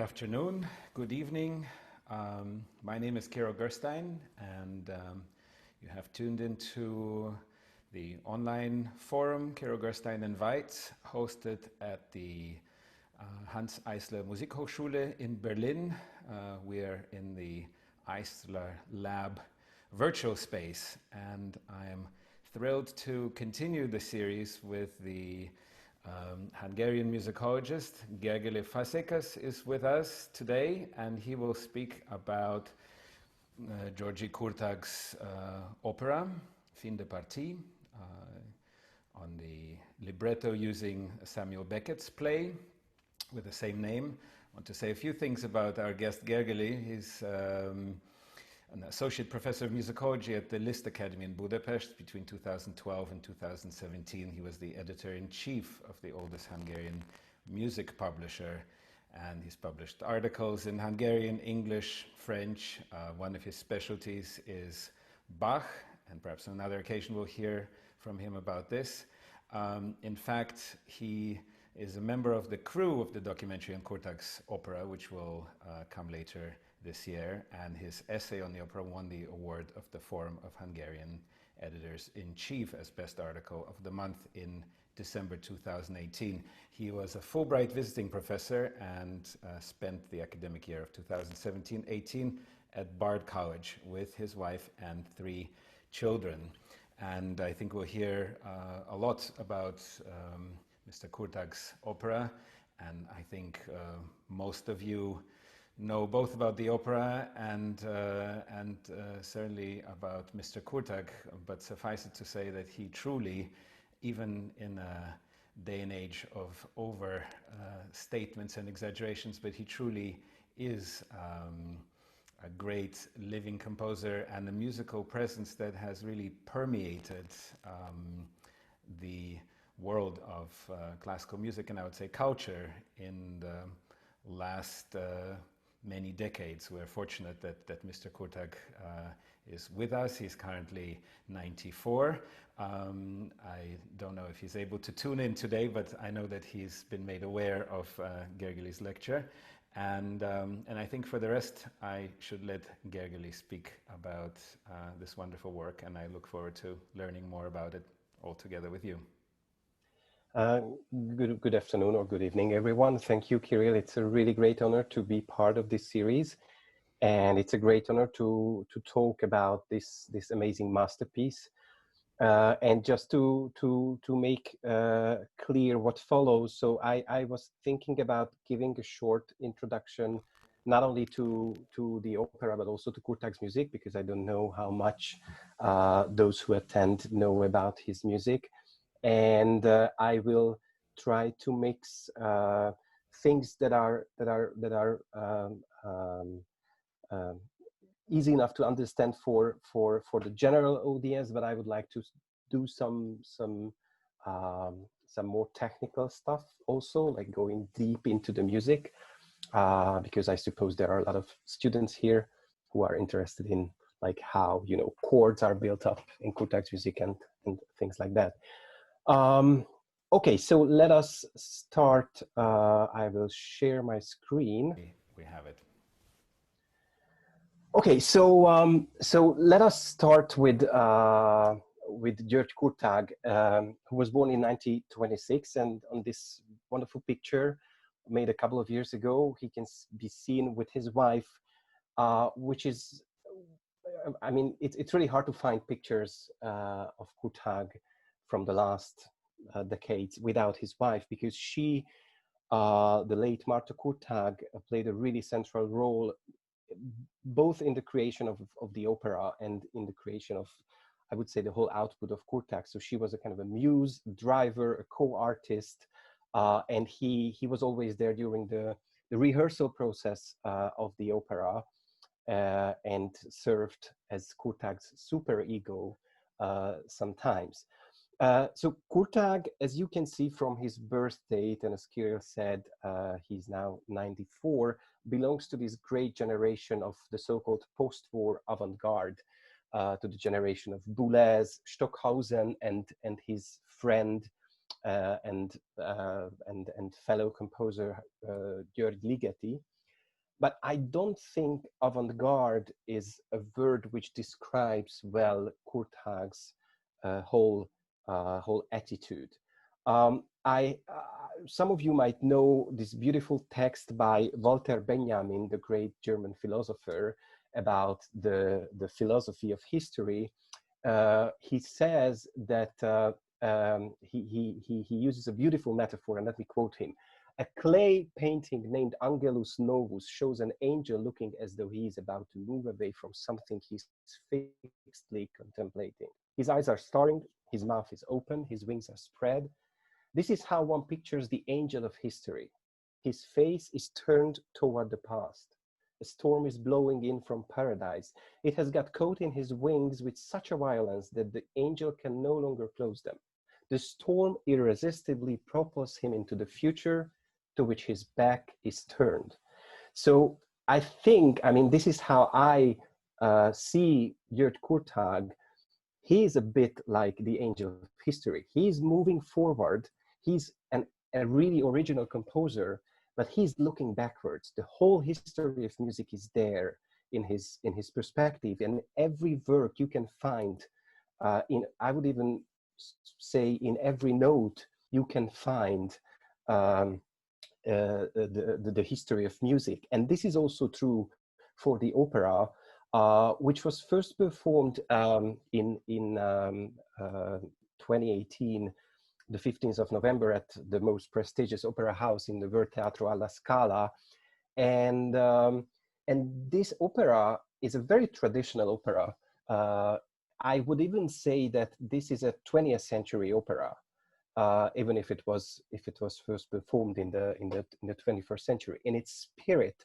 afternoon, good evening. My name is Kirill Gerstein, and you have tuned into the online forum Kirill Gerstein Invites, hosted at the Hanns Eisler Hochschule in Berlin. We are in the Eisler Lab virtual space, and I am thrilled to continue the series with the Hungarian musicologist Gergely Fazekas is with us today, and he will speak about György Kurtág's opera, Fin de partie, on the libretto using Samuel Beckett's play with the same name. I want to say a few things about our guest Gergely. He's an associate professor of musicology at the Liszt Academy in Budapest. Between 2012 and 2017, he was the editor-in-chief of the oldest Hungarian music publisher, and he's published articles in Hungarian, English, French. One of his specialties is Bach, and perhaps on another occasion we'll hear from him about this. In fact, he is a member of the crew of the documentary on Kurtág's opera, which will come later this year, and his essay on the opera won the award of the Forum of Hungarian Editors-in-Chief as Best Article of the Month in December 2018. He was a Fulbright visiting professor and spent the academic year of 2017-18 at Bard College with his wife and 3 children. And I think we'll hear a lot about Mr. Kurtág's opera, and I think most of you know both about the opera and certainly about Mr. Kurtág, but suffice it to say that he truly, even in a day and age of over statements and exaggerations, but he truly is a great living composer and a musical presence that has really permeated the world of classical music, and I would say culture, in the last many decades. We're fortunate that Mr. Kurtág is with us. He's currently 94. I don't know if he's able to tune in today, but I know that he's been made aware of Gergely's lecture. And I think for the rest, I should let Gergely speak about this wonderful work, and I look forward to learning more about it all together with you. Good afternoon or good evening, everyone. Thank you, Kirill. It's a really great honor to be part of this series, and it's a great honor to talk about this amazing masterpiece. And just to make clear what follows, so I was thinking about giving a short introduction, not only to the opera but also to Kurtág's music, because I don't know how much those who attend know about his music. And I will try to mix things that are easy enough to understand for the general audience, but I would like to do some more technical stuff also, like going deep into the music, because I suppose there are a lot of students here who are interested in like how, you know, chords are built up in Kurtág's music and things like that. Okay, so let us start. I will share my screen. We have it. Okay, so let us start with György Kurtág, who was born in 1926, and on this wonderful picture made a couple of years ago, he can be seen with his wife, which is, I mean, it's really hard to find pictures of Kurtág from the last decades without his wife, because she, the late Marta Kurtág, played a really central role both in the creation of the opera and in the creation of, I would say, the whole output of Kurtág. So she was a kind of a muse, driver, a co-artist, and he was always there during the rehearsal process of the opera, and served as Kurtág's super ego sometimes. So Kurtág, as you can see from his birth date, and as Kirill said, he's now 94, belongs to this great generation of the so-called post-war avant-garde, to the generation of Boulez, Stockhausen, and his friend and fellow composer György Ligeti. but I don't think avant-garde is a word which describes well Kurtág's whole attitude. Some of you might know this beautiful text by Walter Benjamin, the great German philosopher, about the philosophy of history. He says that he uses a beautiful metaphor, and let me quote him. A clay painting named Angelus Novus shows an angel looking as though he is about to move away from something he's fixedly contemplating. His eyes are staring, his mouth is open, his wings are spread. This is how one pictures the angel of history. His face is turned toward the past. A storm is blowing in from paradise. It has got caught in his wings with such a violence that the angel can no longer close them. The storm irresistibly propels him into the future to which his back is turned. So I think, I mean, this is how I see György Kurtág. He is a bit like the angel of history. He's moving forward. He's a really original composer, but he's looking backwards. The whole history of music is there in his perspective, and every work you can find I would even say in every note you can find the history of music. And this is also true for the opera, which was first performed in 2018, the 15th of November, at the most prestigious opera house in the world, Teatro alla Scala. And this opera is a very traditional opera. I would even say that this is a 20th century opera, even if it was first performed in the 21st century. In its spirit,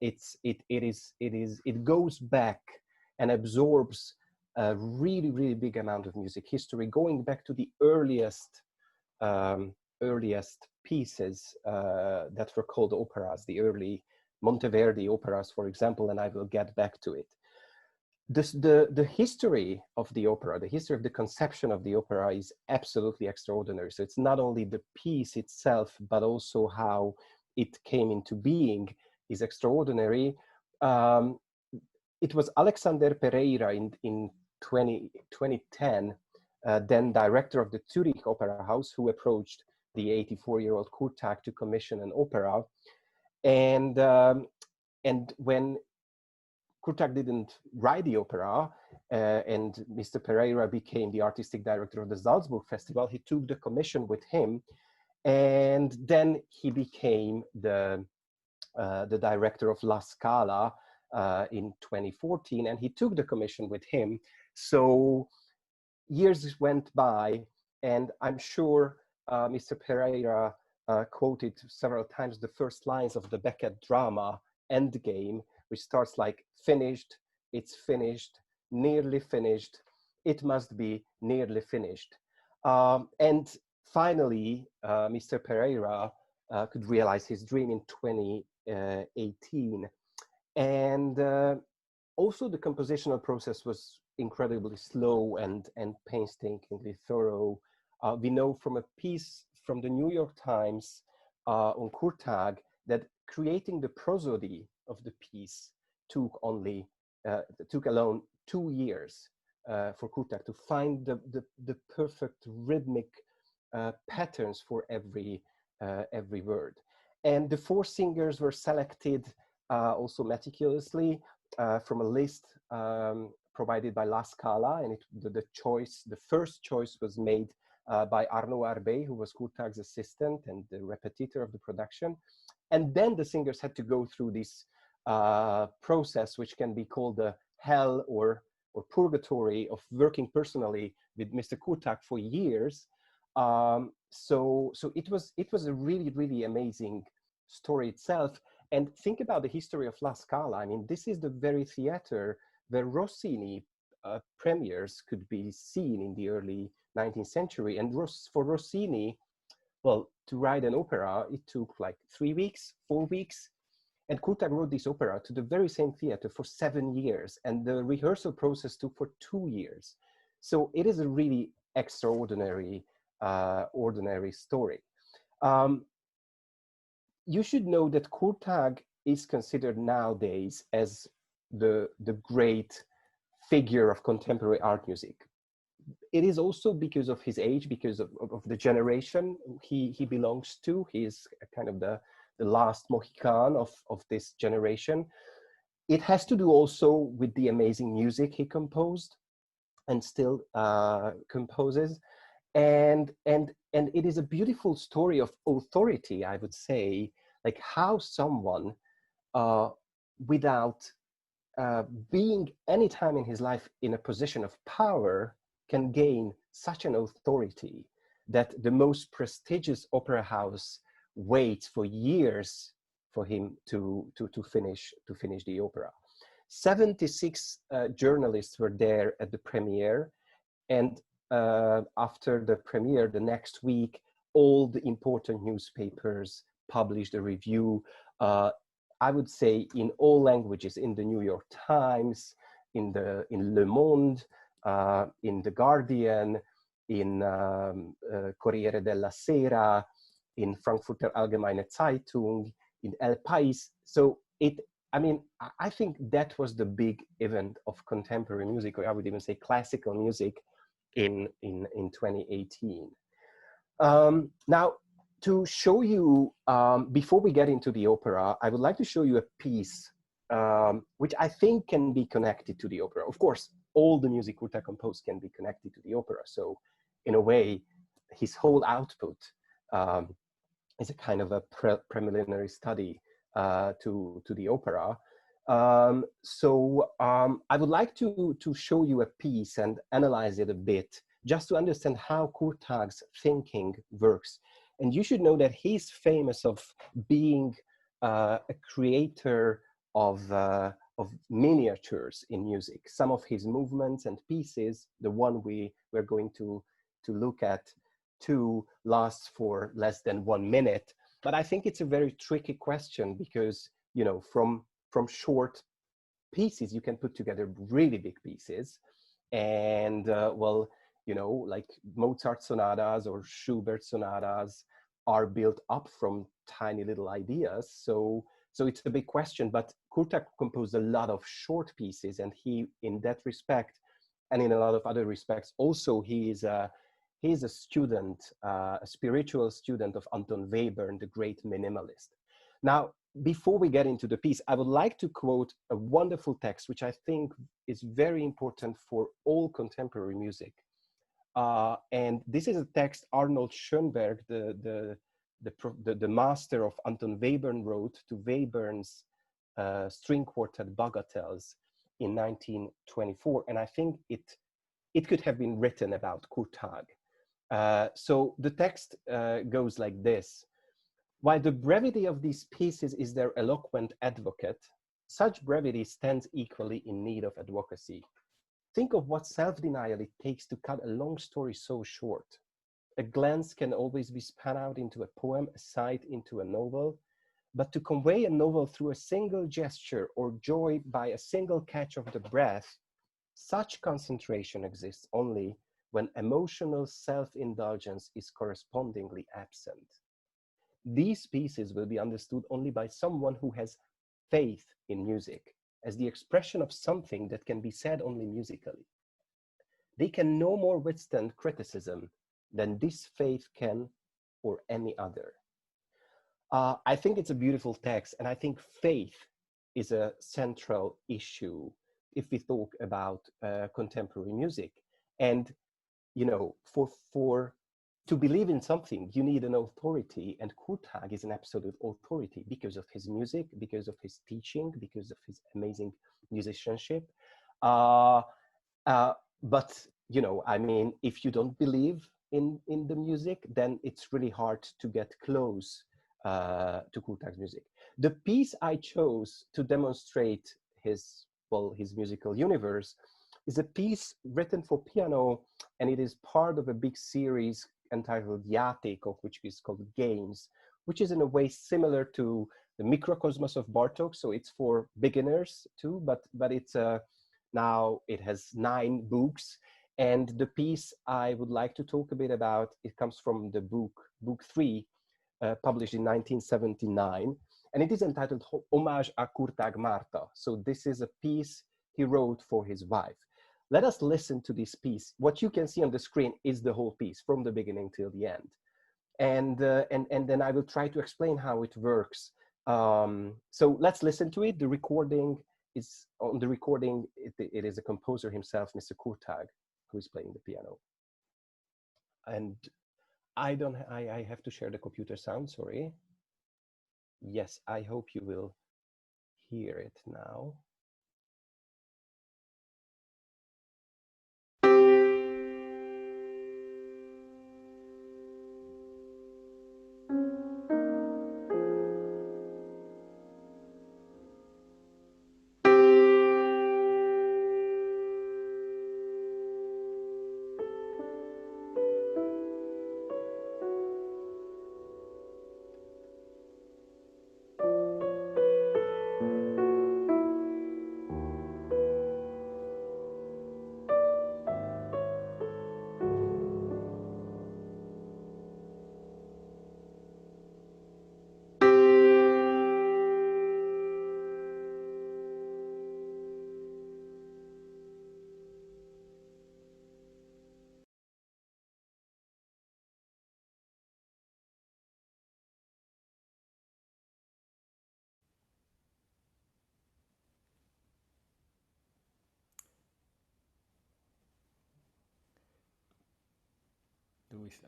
it goes back and absorbs a really, really big amount of music history, going back to the earliest pieces that were called operas, the early Monteverdi operas, for example, and I will get back to it. The history of the opera, the history of the conception of the opera is absolutely extraordinary. So it's not only the piece itself, but also how it came into being is extraordinary. It was Alexander Pereira in 2010, then director of the Zurich Opera House, who approached the 84-year-old Kurtág to commission an opera. And when Kurtág didn't write the opera, and Mr. Pereira became the artistic director of the Salzburg Festival, he took the commission with him, and then he became the director of La Scala in 2014, and he took the commission with him. So years went by, and I'm sure Mr. Pereira quoted several times the first lines of the Beckett drama, Endgame, which starts like finished, it's finished, nearly finished, it must be nearly finished. And finally, Mr. Pereira could realize his dream in 2018. And also the compositional process was incredibly slow and painstakingly thorough. We know from a piece from the New York Times on Kurtág that creating the prosody of the piece took alone 2 years for Kurtág to find the perfect rhythmic patterns for every word. And the 4 singers were selected also meticulously from a list provided by La Scala, and the first choice was made by Arnaud Arbey, who was Kurtág's assistant and the repetitor of the production. And then the singers had to go through this process, which can be called the hell or purgatory of working personally with Mr. Kurtág for years. So it was a really, really amazing story itself. And think about the history of La Scala. I mean, this is the very theater where Rossini premieres could be seen in the early 19th century. And for Rossini, well, to write an opera, it took like 3 weeks, 4 weeks. And Kurtág wrote this opera to the very same theater for 7 years. And the rehearsal process took for 2 years. So it is a really extraordinary ordinary story. You should know that Kurtág is considered nowadays as the great figure of contemporary art music. It is also because of his age, because of the generation he belongs to. He is kind of the last Mohican of this generation. It has to do also with the amazing music he composed and still composes. And it is a beautiful story of authority, I would say, like how someone without being any time in his life in a position of power can gain such an authority that the most prestigious opera house waits for years for him to finish the opera. 76 journalists were there at the premiere, and after the premiere, the next week, all the important newspapers published a review. I would say in all languages, in the New York Times, in Le Monde, in The Guardian, in Corriere della Sera, in Frankfurter Allgemeine Zeitung, in El País. So I think that was the big event of contemporary music, or I would even say classical music in 2018. Now, to show you, before we get into the opera, I would like to show you a piece which I think can be connected to the opera. Of course, all the music Kurtág composed can be connected to the opera. So in a way, his whole output is a kind of a preliminary study to the opera. I would like to show you a piece and analyze it a bit, just to understand how Kurtág's thinking works. And you should know that he's famous of being a creator of miniatures in music. Some of his movements and pieces, the one we're going to look at too, lasts for less than 1 minute. But I think it's a very tricky question because, you know, from short pieces, you can put together really big pieces. And well, you know, like Mozart sonatas or Schubert sonatas are built up from tiny little ideas. So it's a big question, but Kurtág composed a lot of short pieces, and he, in that respect, and in a lot of other respects, also he's a student, a spiritual student of Anton Webern, the great minimalist. Now, before we get into the piece, I would like to quote a wonderful text, which I think is very important for all contemporary music. And this is a text Arnold Schoenberg, the master of Anton Webern, wrote to Webern's string quartet Bagatelles in 1924. And I think it could have been written about Kurtág. So the text goes like this. While the brevity of these pieces is their eloquent advocate, such brevity stands equally in need of advocacy. Think of what self-denial it takes to cut a long story so short. A glance can always be spun out into a poem, a sight into a novel, but to convey a novel through a single gesture or joy by a single catch of the breath, such concentration exists only when emotional self-indulgence is correspondingly absent. These pieces will be understood only by someone who has faith in music as the expression of something that can be said only musically. They can no more withstand criticism than this faith can or any other. I think it's a beautiful text, and I think faith is a central issue if we talk about contemporary music. And, you know, to believe in something, you need an authority, and Kurtág is an absolute authority because of his music, because of his teaching, because of his amazing musicianship. But, you know, I mean, if you don't believe in the music, then it's really hard to get close to Kurtág's music. The piece I chose to demonstrate his musical universe is a piece written for piano, and it is part of a big series entitled Játékok, which is called Games, which is in a way similar to the Mikrokosmos of Bartók. So it's for beginners too, but it's now it has 9 books. And the piece I would like to talk a bit about, it comes from the book 3, published in 1979. And it is entitled Homage à Kurtág Marta. So this is a piece he wrote for his wife. Let us listen to this piece. What you can see on the screen is the whole piece from the beginning till the end. And then I will try to explain how it works. So let's listen to it. The recording is, on the recording, it is a composer himself, Mr. Kurtág, who is playing the piano. And I have to share the computer sound, sorry. Yes, I hope you will hear it now.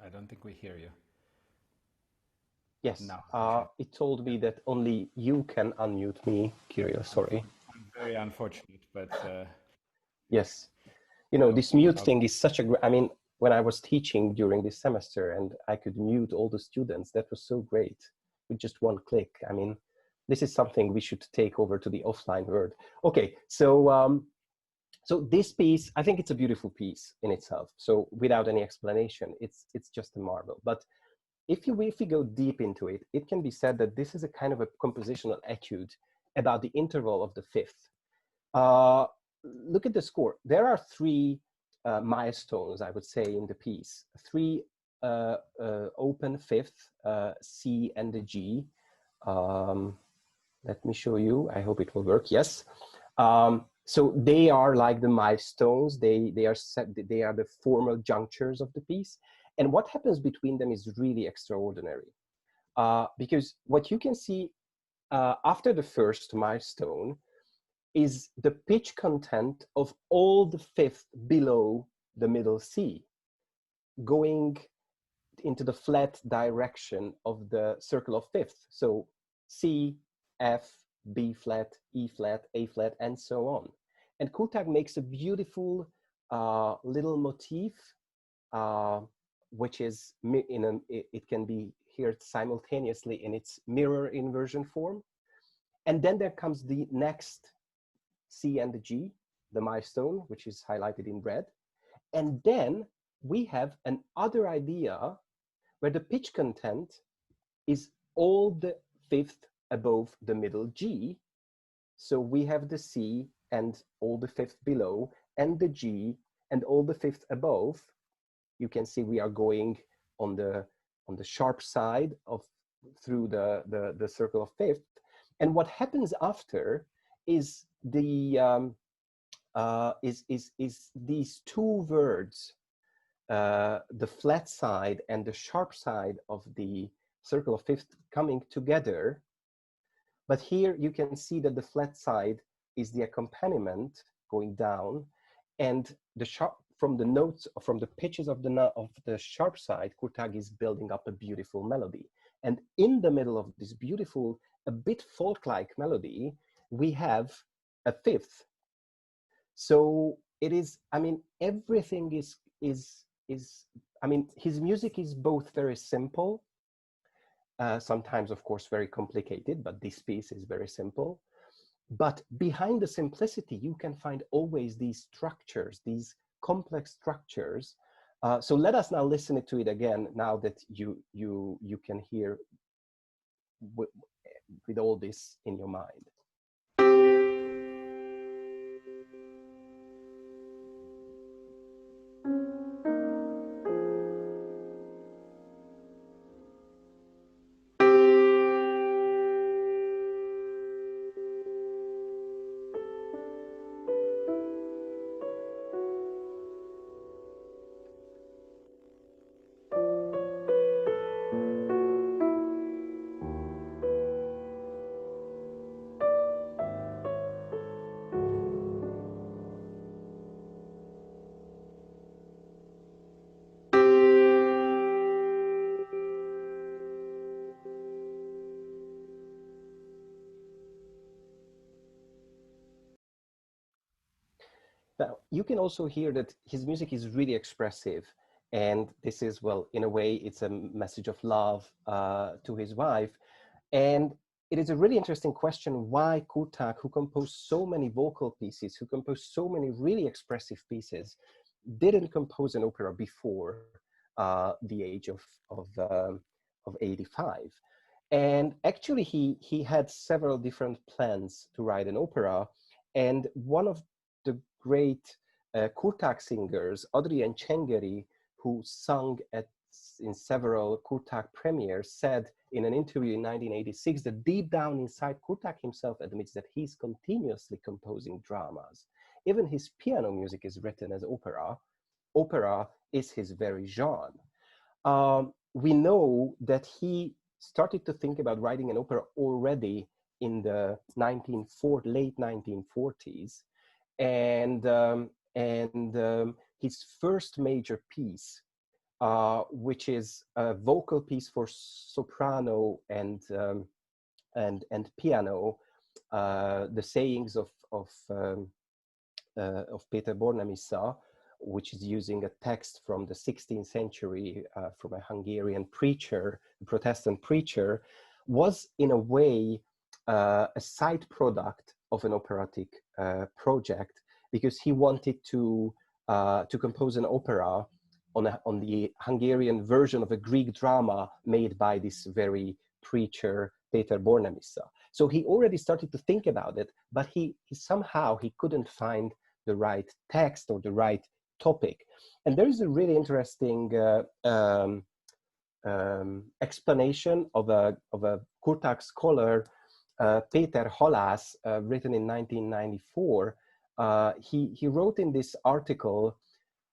I don't think we hear you. Yes, No. it told me that only you can unmute me, Kirill, sorry. Very unfortunate, but... Yes, you know, this mute thing is such a, I mean, when I was teaching during this semester and I could mute all the students, that was so great with just one click. I mean, this is something we should take over to the offline world. Okay, so so this piece, I think it's a beautiful piece in itself. So without any explanation, it's just a marvel. But if we go deep into it, it can be said that this is a kind of a compositional etude about the interval of the fifth. Look at the score. There are three milestones, I would say, in the piece. Three open fifth, C and the G. Let me show you. I hope it will work. Yes. So they are like the milestones. They are set. They are the formal junctures of the piece. And what happens between them is really extraordinary, because what you can see after the first milestone is the pitch content of all the fifth below the middle C, going into the flat direction of the circle of fifth. So C, F, B flat, E flat, A flat, and so on. And Kurtág makes a beautiful little motif, which is it can be heard simultaneously in its mirror inversion form. And then there comes the next C and the G, the milestone, which is highlighted in red. And then we have another idea where the pitch content is all the fifth above the middle G. So we have the C and all the fifth below, and the G and all the fifth above. You can see we are going on the sharp side of through the circle of fifth. And what happens after is the is these two words, the flat side and the sharp side of the circle of fifth coming together. But here you can see that the flat side is the accompaniment going down, and the sharp, from the notes, from the pitches of the sharp side, Kurtág is building up a beautiful melody. And in the middle of this beautiful, a bit folk-like melody, we have a fifth. So it is, I mean, everything is, I mean, his music is both very simple, sometimes, of course, very complicated, but this piece is very simple. But behind the simplicity, you can find always these structures, these complex structures. So let us now listen to it again, now that you can hear with all this in your mind. Now, you can also hear that his music is really expressive. And this is, well, in a way, it's a message of love to his wife. And it is a really interesting question why Kurtág, who composed so many vocal pieces, who composed so many really expressive pieces, didn't compose an opera before the age of 85. And actually, he had several different plans to write an opera. And one of the great Kurtág singers, Adrian Csengeri, who sung in several Kurtág premieres, said in an interview in 1986 that deep down inside, Kurtág himself admits that he's continuously composing dramas. Even his piano music is written as opera. Opera is his very genre. We know that he started to think about writing an opera already in the late 1940s. And his first major piece, which is a vocal piece for soprano and piano, the sayings of Péter Bornemisza, which is using a text from the 16th century from a Hungarian preacher, a Protestant preacher, was in a way a side product of an operatic project, because he wanted to compose an opera on the Hungarian version of a Greek drama made by this very preacher, Péter Bornemisza. So he already started to think about it, but he somehow couldn't find the right text or the right topic. And there is a really interesting explanation of a Kurtág scholar, Péter Halász, written in 1994. He wrote in this article,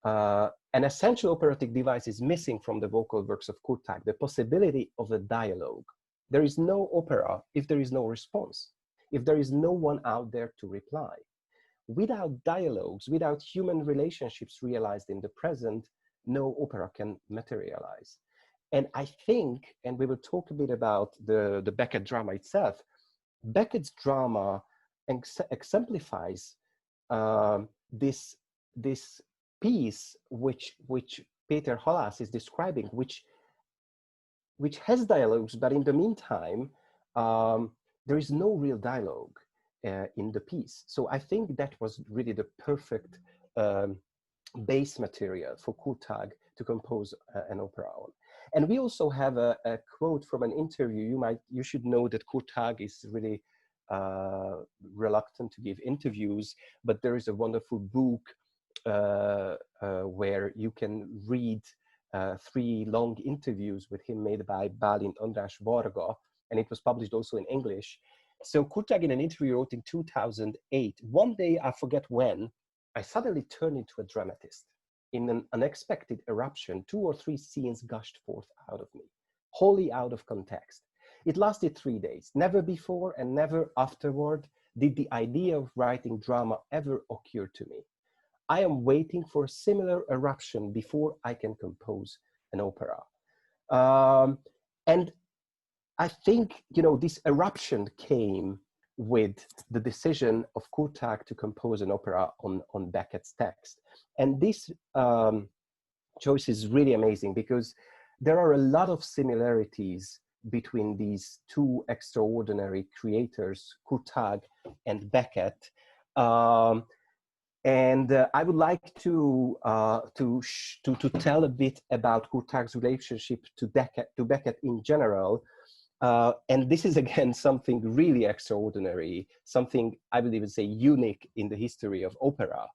an essential operatic device is missing from the vocal works of Kurtág, the possibility of a dialogue. There is no opera if there is no response, if there is no one out there to reply. Without dialogues, without human relationships realized in the present, no opera can materialize. And I think, and we will talk a bit about the Beckett drama itself, Beckett's drama exemplifies this piece which Péter Halász is describing, which has dialogues, but in the meantime, there is no real dialogue in the piece. So I think that was really the perfect base material for Kurtág to compose an opera on. And we also have a quote from an interview. You should know that Kurtág is really reluctant to give interviews, but there is a wonderful book where you can read 3 long interviews with him made by Bálint András Varga, and it was published also in English. So Kurtág, in an interview, wrote in 2008, "One day, I forget when, I suddenly turned into a dramatist. In an unexpected eruption, 2 or 3 scenes gushed forth out of me, wholly out of context. It lasted 3 days. Never before and never afterward did the idea of writing drama ever occur to me. I am waiting for a similar eruption before I can compose an opera." And I think, this eruption came with the decision of Kurtág to compose an opera on Beckett's text. And this choice is really amazing, because there are a lot of similarities between these 2 extraordinary creators, Kurtág and Beckett. And I would like to tell a bit about Kurtág's relationship to Beckett in general. And this is, again, something really extraordinary, something I would even say unique in the history of opera.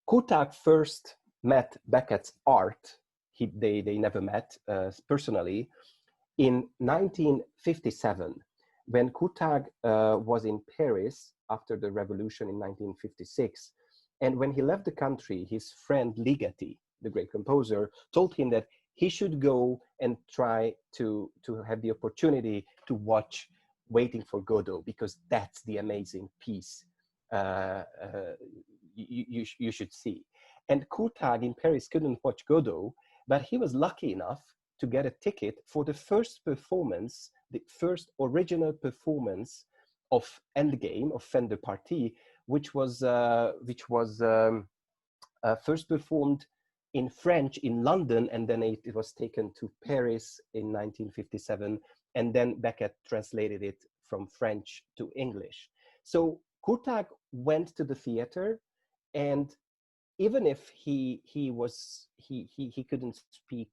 Kurtág first met Beckett's art. They never met personally. In 1957, when Kurtág was in Paris after the revolution in 1956, and when he left the country, his friend Ligeti, the great composer, told him that he should go and try to have the opportunity to watch Waiting for Godot, because that's the amazing piece you should see. And Kurtág in Paris couldn't watch Godot, but he was lucky enough to get a ticket for the first performance, the first original performance of Endgame, of Fin de Partie, which was first performed in French in London, and then it was taken to Paris in 1957, and then Beckett translated it from French to English. So Kurtág went to the theater, and even if he couldn't speak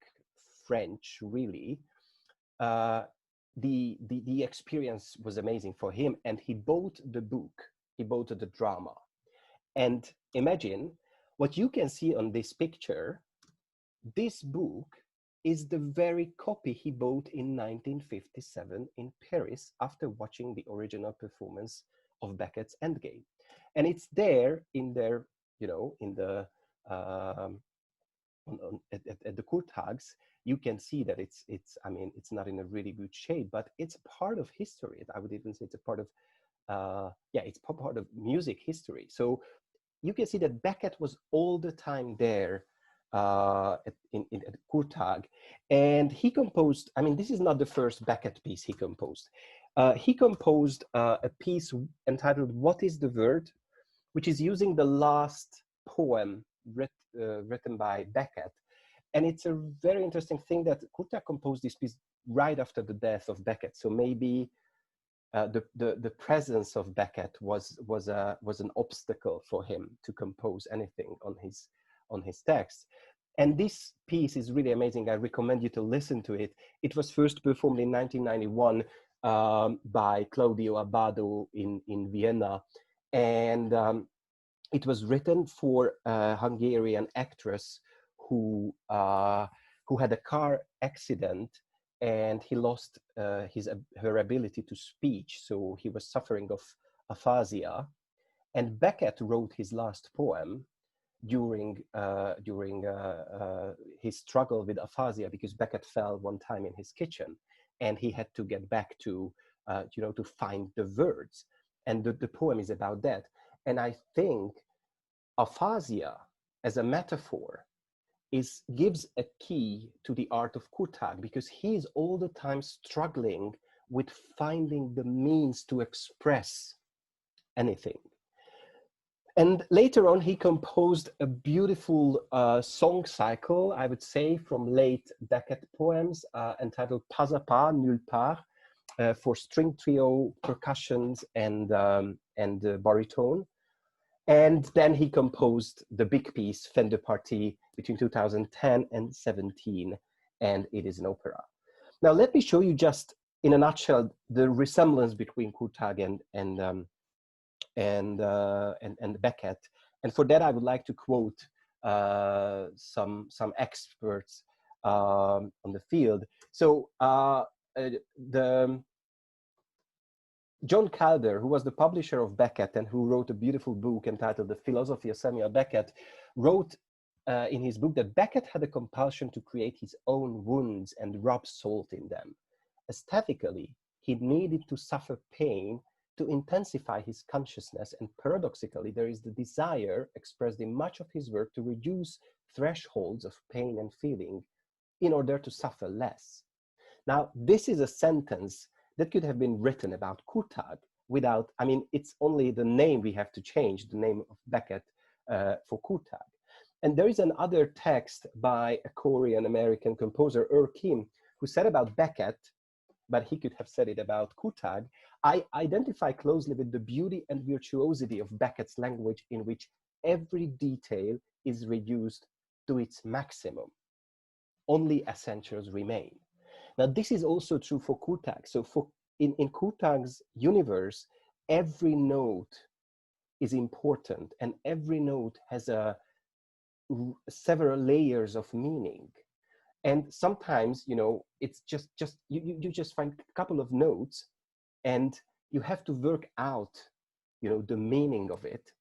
French really, the experience was amazing for him, and he bought the book, he bought the drama. And imagine what you can see on this picture. This book is the very copy he bought in 1957 in Paris after watching the original performance of Beckett's Endgame. And it's there in their, you know, in the at the Kurtágs. You can see that it's I mean, it's not in a really good shape, but it's part of history. I would even say it's a part of yeah, it's part of music history. So you can see that Beckett was all the time there at Kurtág, and he composed, I mean, this is not the first Beckett piece he composed. He composed a piece entitled What is the Word, which is using the last poem written by Beckett. And it's a very interesting thing that Kurtág composed this piece right after the death of Beckett. So maybe the presence of Beckett was an obstacle for him to compose anything on his text. And this piece is really amazing. I recommend you to listen to it. It was first performed in 1991 by Claudio Abbado in Vienna, and it was written for a Hungarian actress who had a car accident, and he lost her ability to speech, so he was suffering of aphasia. And Beckett wrote his last poem during his struggle with aphasia, because Beckett fell one time in his kitchen, and he had to get back to you know, to find the words. And the poem is about that. And I think aphasia as a metaphor gives a key to the art of Kurtág, because he is all the time struggling with finding the means to express anything. And later on, he composed a beautiful song cycle, I would say, from late Beckett poems entitled Pas à pas, nulle part, for string trio, percussions, and baritone. And then he composed the big piece, Fin de Partie, between 2010 and 17, and it is an opera. Now, let me show you just in a nutshell the resemblance between Kurtág and Beckett. And for that, I would like to quote some experts on the field. So John Calder, who was the publisher of Beckett and who wrote a beautiful book entitled The Philosophy of Samuel Beckett, wrote in his book that Beckett had a compulsion to create his own wounds and rub salt in them. Aesthetically, he needed to suffer pain to intensify his consciousness, and paradoxically, there is the desire expressed in much of his work to reduce thresholds of pain and feeling in order to suffer less. Now, this is a sentence that could have been written about Kurtág without, I mean, it's only the name we have to change, the name of Beckett for Kurtág. And there is another text by a Korean-American composer, Kim, who said about Beckett, but he could have said it about Kurtág, I identify closely with the beauty and virtuosity of Beckett's language, in which every detail is reduced to its maximum. Only essentials remain. Now, this is also true for Kurtág. So in Kurtág's universe, every note is important, and every note has several layers of meaning. And sometimes, you know, it's just you just find a couple of notes, and you have to work out, you know, the meaning of it.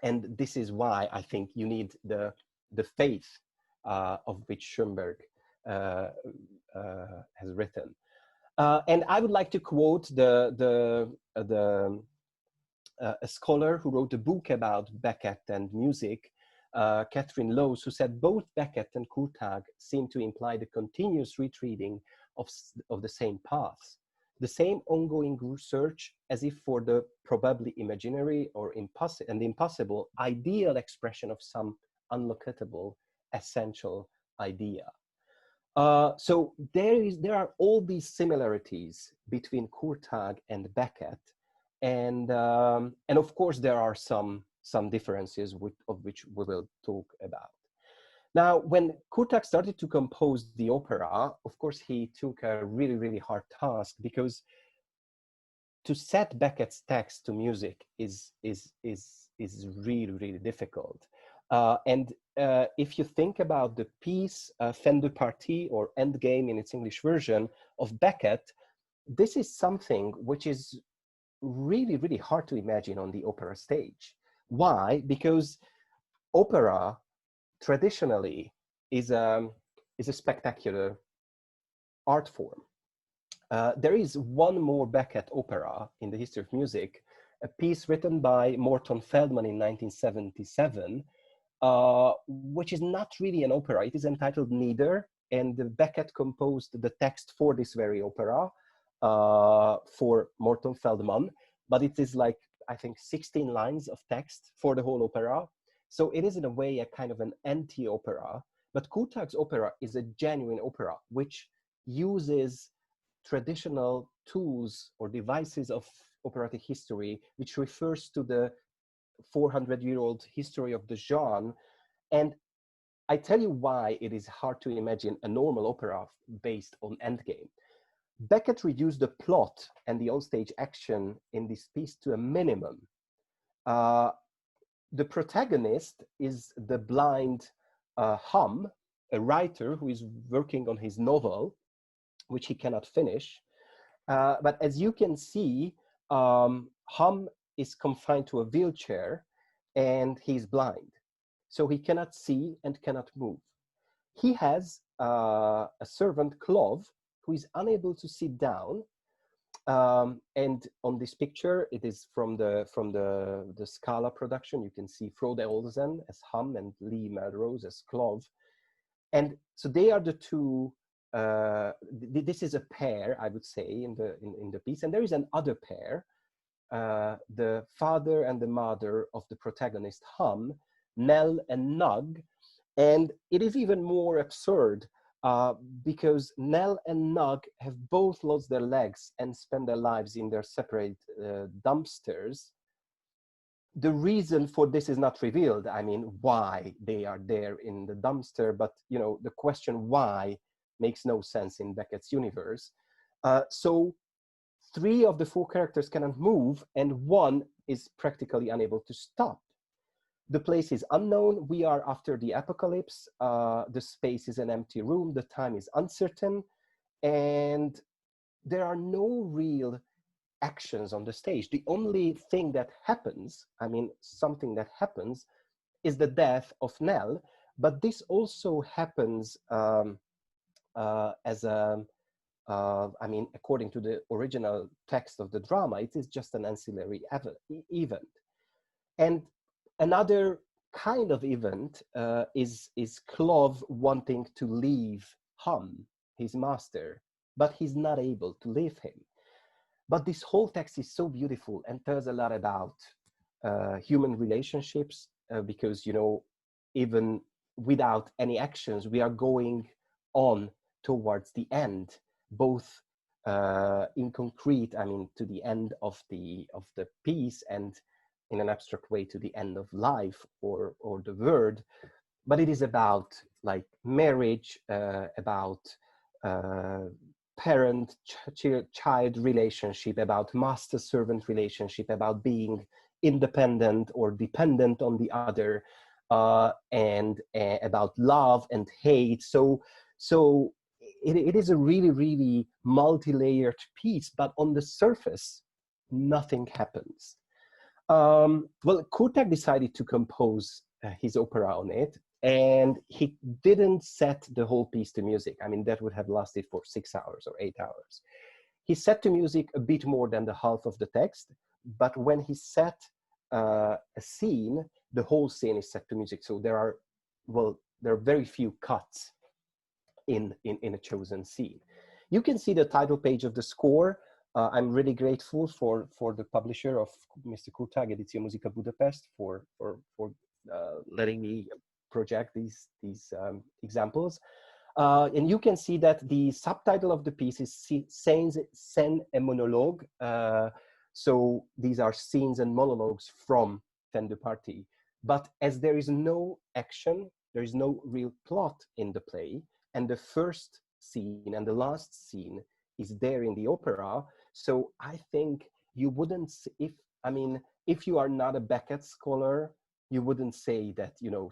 And this is why I think you need the faith of which Schoenberg has written. And I would like to quote a scholar who wrote a book about Beckett and music, Catherine Lowes, who said both Beckett and Kurtág seem to imply the continuous retreading of the same paths. the same ongoing search as if for the probably imaginary or impossible ideal expression of some unlocatable essential idea. So there are all these similarities between Kurtág and Beckett, and of course there are some differences of which we will talk about. Now, when Kurtág started to compose the opera, of course he took a really hard task, because to set Beckett's text to music is really difficult. If you think about the piece Fin de partie, or Endgame in its English version, of Beckett, this is something which is really hard to imagine on the opera stage. Why? Because opera traditionally is a spectacular art form. There is one more Beckett opera in the history of music, a piece written by Morton Feldman in 1977, which is not really an opera. It is entitled Neither, and Beckett composed the text for this very opera for Morton Feldman, but it is like, I think, 16 lines of text for the whole opera. So it is in a way a kind of an anti-opera, but Kurtág's opera is a genuine opera, which uses traditional tools or devices of operatic history, which refers to the 400-year-old history of the genre. And I tell you why it is hard to imagine a normal opera based on Endgame. Beckett reduced the plot and the onstage action in this piece to a minimum. The protagonist is the blind Hum, a writer who is working on his novel, which he cannot finish. But as you can see, Hum is confined to a wheelchair and he's blind. So he cannot see and cannot move. He has a servant, Clove, who is unable to sit down. And on this picture, it is from the Scala production. You can see Frode Olsen as Hum and Lee Melrose as Clove. And so they are the two. This is a pair, I would say, in the piece. And there is another pair, the father and the mother of the protagonist Hum, Nell and Nug. And it is even more absurd because Nell and Nug have both lost their legs and spend their lives in their separate dumpsters. The reason for this is not revealed. I mean, why they are there in the dumpster, but you know, the question why makes no sense in Beckett's universe. So 3 of the 4 characters cannot move, and 1 is practically unable to stop. The place is unknown. We are after the apocalypse. The space is an empty room. The time is uncertain. And there are no real actions on the stage. The only thing that happens, I mean, something that happens, is the death of Nell. But this also happens as a, I mean, according to the original text of the drama, it is just an ancillary event. And another kind of event is Clove wanting to leave Hum, his master, but he's not able to leave him. But this whole text is so beautiful and tells a lot about human relationships because, you know, even without any actions, we are going on towards the end, both in concrete, I mean, to the end of the piece, and in an abstract way to the end of life or the world. But it is about like marriage, about parent-child relationship, about master-servant relationship, about being independent or dependent on the other, and about love and hate. So it is a really multi-layered piece, but on the surface, nothing happens. Well, Kurtág decided to compose his opera on it, and he didn't set the whole piece to music. I mean, that would have lasted for 6 hours or 8 hours. He set to music a bit more than the half of the text, but when he set a scene, the whole scene is set to music. So there are very few cuts in a chosen scene. You can see the title page of the score. I'm really grateful for the publisher of Mr. Kurtág, Edition Musica Budapest, for letting me project these examples. And you can see that the subtitle of the piece is Scènes et monologues. So these are scenes and monologues from Fin de Partie. But as there is no action, there is no real plot in the play, and the first scene and the last scene is there in the opera. So I think you wouldn't, if you are not a Beckett scholar, you wouldn't say that, you know,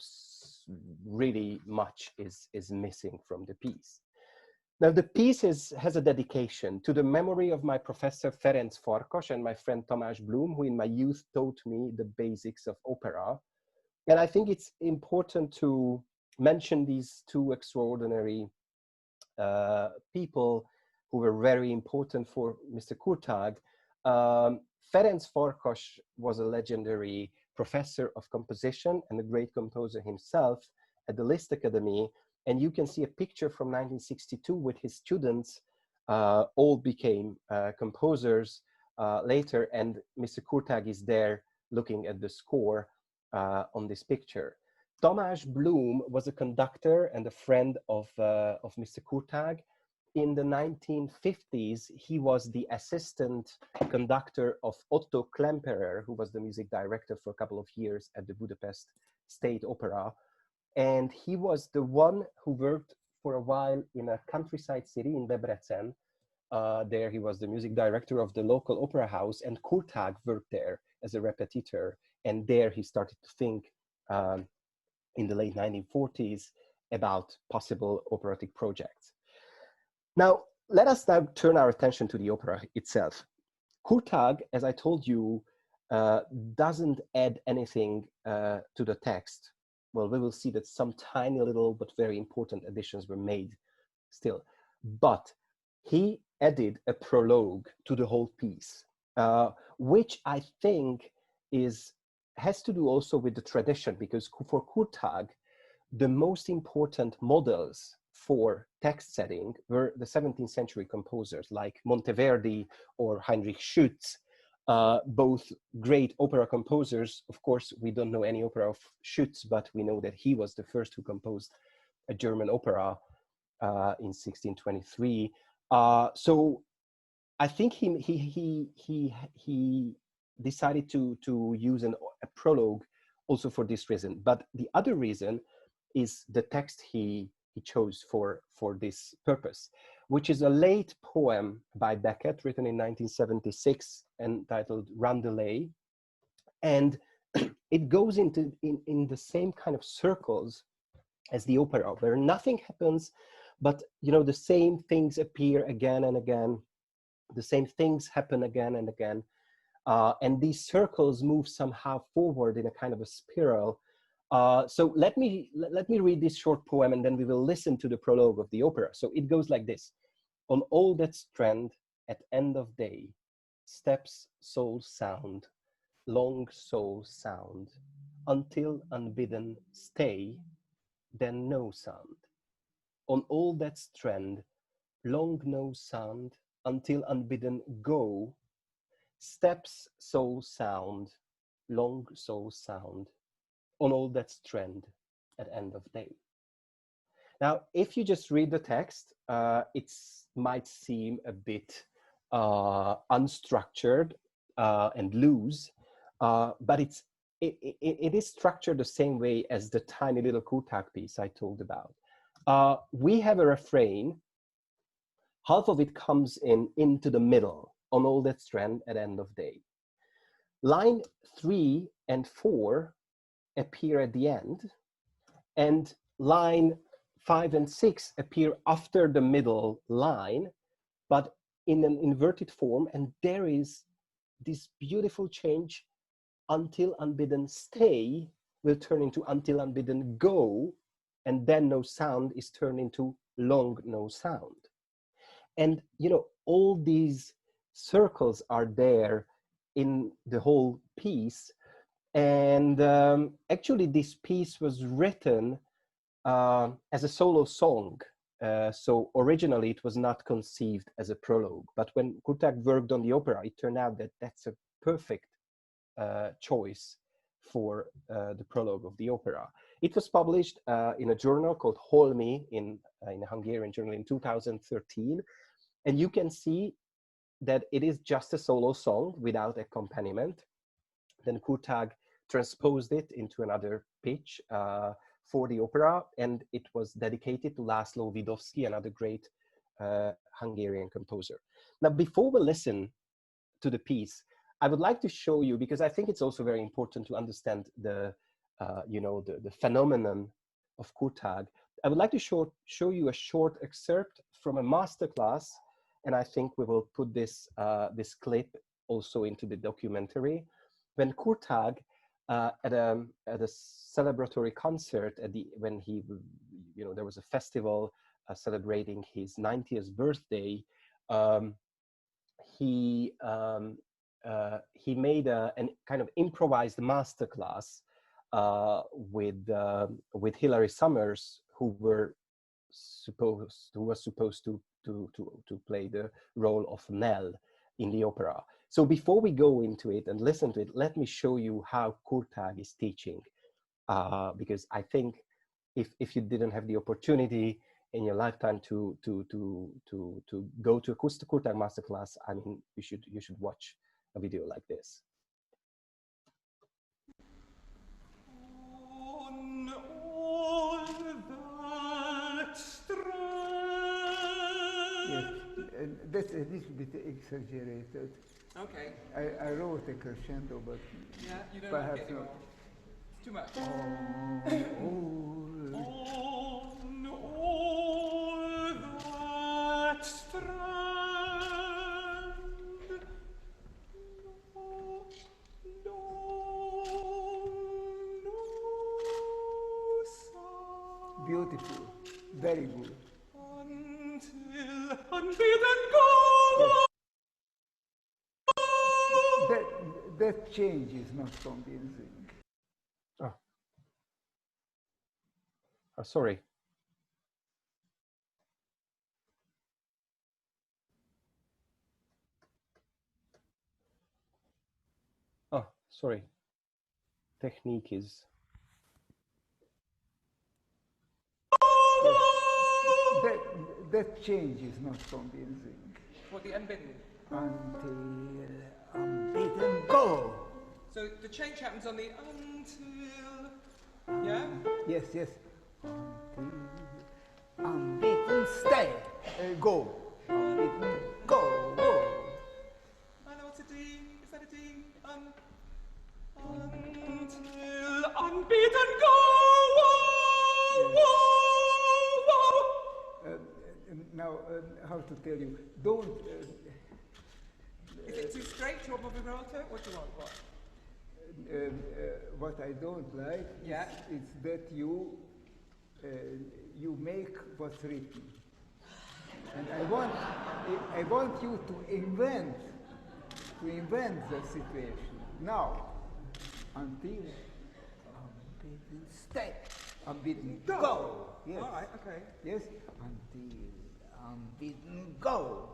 really much is missing from the piece. Now, the piece has a dedication to the memory of my professor Ferenc Farkas and my friend Tamás Blum, who in my youth taught me the basics of opera. And I think it's important to mention these two extraordinary people who were very important for Mr. Kurtág. Ferenc Farkas was a legendary professor of composition and a great composer himself at the Liszt Academy. And you can see a picture from 1962 with his students. All became composers later, and Mr. Kurtág is there looking at the score on this picture. Tamás Blum was a conductor and a friend of Mr. Kurtág. In the 1950s, he was the assistant conductor of Otto Klemperer, who was the music director for a couple of years at the Budapest State Opera. And he was the one who worked for a while in a countryside city in Debrecen. There he was the music director of the local opera house, and Kurtág worked there as a repetitor. And there he started to think in the late 1940s about possible operatic projects. Now, let us now turn our attention to the opera itself. Kurtág, as I told you, doesn't add anything to the text. Well, we will see that some tiny little but very important additions were made still. But he added a prologue to the whole piece, which I think has to do also with the tradition, because for Kurtág, the most important models for text setting were the 17th century composers like Monteverdi or Heinrich Schütz, both great opera composers. Of course, we don't know any opera of Schütz, but we know that he was the first who composed a German opera in 1623. So I think he decided to use a prologue also for this reason. But the other reason is the text he chose for this purpose, which is a late poem by Beckett written in 1976 entitled Roundelay. And it goes in the same kind of circles as the opera, where nothing happens, but you know, the same things appear again and again, the same things happen again and again. And these circles move somehow forward in a kind of a spiral. So let me read this short poem, and then we will listen to the prologue of the opera. So it goes like this. On all that strand at end of day, steps soul sound, long soul sound, until unbidden stay, then no sound. On all that strand, long no sound, until unbidden go, steps soul sound, long soul sound, on all that strand at end of day. Now, if you just read the text, it might seem a bit unstructured and loose, but it is structured the same way as the tiny little Kurtág piece I told about. We have a refrain, half of it comes into the middle, on all that strand at end of day. Line 3 and 4 appear at the end, and line 5 and 6 appear after the middle line, but in an inverted form, and there is this beautiful change. Until unbidden stay will turn into until unbidden go, and then no sound is turned into long no sound. And you know, all these circles are there in the whole piece. And actually this piece was written as a solo song So originally it was not conceived as a prologue, but when Kurtág worked on the opera, it turned out that that's a perfect choice for the prologue of the opera. It was published in a journal called Holmi in a Hungarian journal in 2013. And you can see that it is just a solo song without accompaniment. Then Kurtág transposed it into another pitch for the opera, and it was dedicated to László Vidovszky, another great Hungarian composer. Now, before we listen to the piece, I would like to show you, because I think it's also very important to understand the phenomenon of Kurtág. I would like to show you a short excerpt from a masterclass, and I think we will put this this clip also into the documentary. When Kurtág at a celebratory concert when there was a festival celebrating his 90th birthday, he made a kind of improvised masterclass with Hilary Summers, who was supposed to play the role of Nell in the opera. So before we go into it and listen to it, let me show you how Kurtág is teaching, because I think if you didn't have the opportunity in your lifetime to go to a Kurtág masterclass, I mean, you should watch a video like this. That's a little bit exaggerated. Okay. I wrote a crescendo, but yeah, you don't perhaps like it not. It's too much. On all that strand, no sound. Beautiful, very good. Until unbeaten go. Yes. That change is not convincing. Oh, sorry. Oh, sorry. Technique is. Yes. That change is not convincing. What, the unbidden? Until unbeaten go. So the change happens on the until, yeah? Yes, yes. Until unbeaten stay. Go. Unbeaten go. I know what's a D. Is that a D? Until unbeaten go. Now, how to tell you? Don't. Is it too straight? Do you want more vibrato? What do you want? What? What I don't like is that you make what's written, and I want you to invent the situation now. Until unbeaten stay, unbeaten go. Yes. All right. Okay. Yes. Until unbeaten go.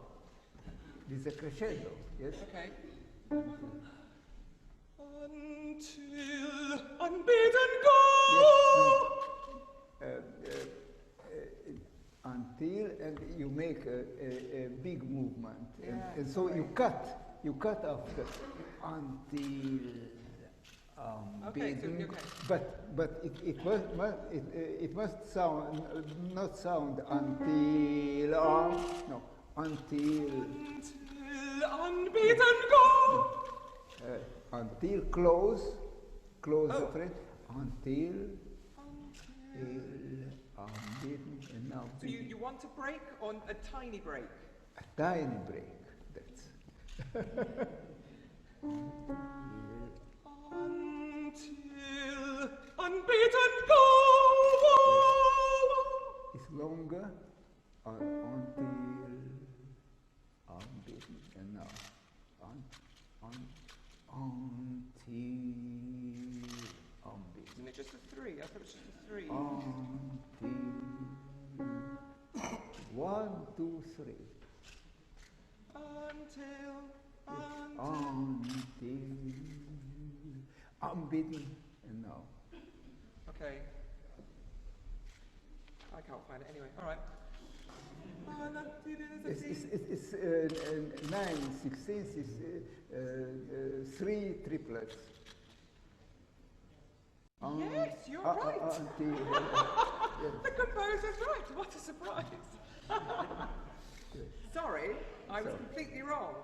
This is a crescendo. Yes. Okay. Until unbeaten go. Yes, no. Until, and you make a big movement, and so you cut after until. Okay. But it must sound not sound until no until unbeaten go. Until close the phrase until unbeaten, and now So you want a break or a tiny break? a tiny break. That's until unbeaten go. It's longer until unbeaten, and now until unbeaten. Isn't it just a 3? I thought it was just a 3. Until 1, 2, 3. Until unbidden, and now. Okay. I can't find it anyway. All right. It's 9 16ths, is 3 triplets. Yes, you're right. Yes. The composer's right. What a surprise. Sorry, I was completely wrong.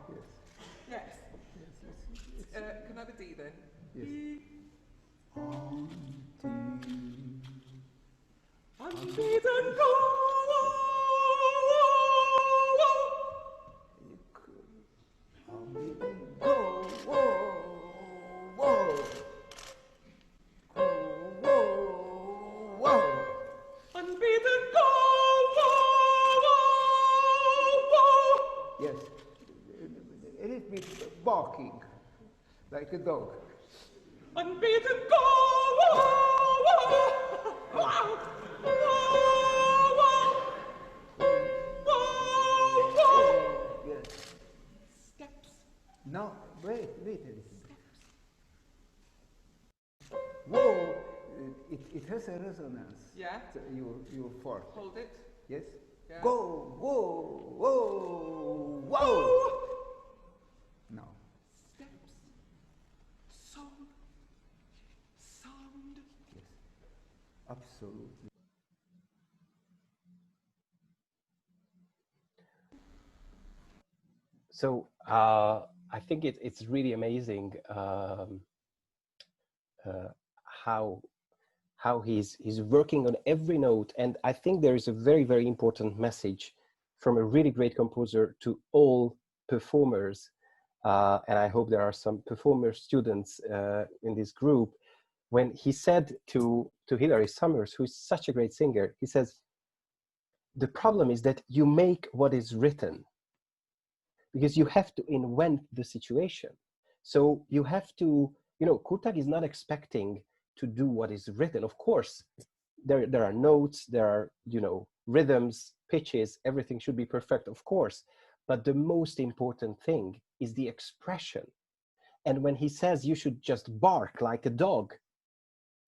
Yes. Yes. Can I have a D then? Yes. Unbeaten go! Unbeaten go! Whoa! Whoa! Whoa! Whoa! Unbeaten go! Whoa! Yes. A little bit barking, like a dog. Unbeaten go! Wow! Yes. Steps. No, wait a little bit. Whoa! It has a resonance. Yeah. Your fourth. Hold it. Yes. Yeah. Go! Whoa! Whoa! Whoa! No. Steps. Soul. Sound. Yes. Absolutely. So I think it's really amazing how he's working on every note, and I think there is a very, very important message from a really great composer to all performers, and I hope there are some performer students in this group. When he said to Hilary Summers, who is such a great singer, he says, the problem is that you make what is written, because you have to invent the situation. So you have to, Kurtág is not expecting to do what is written. Of course, there are notes, there are, rhythms, pitches, everything should be perfect, of course. But the most important thing is the expression. And when he says you should just bark like a dog,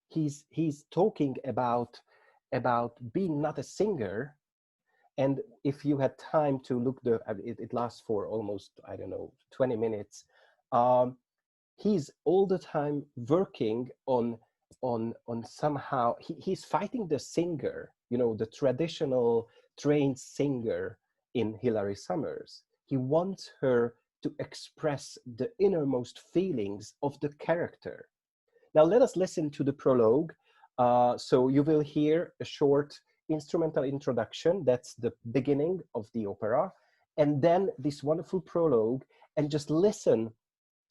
he's talking about being not a singer. And if you had time to look, it lasts for almost, 20 minutes. He's all the time working on somehow, he's fighting the singer, the traditional trained singer in Hilary Summers. He wants her to express the innermost feelings of the character. Now let us listen to the prologue. So you will hear a short instrumental introduction. That's the beginning of the opera. And then this wonderful prologue, and just listen.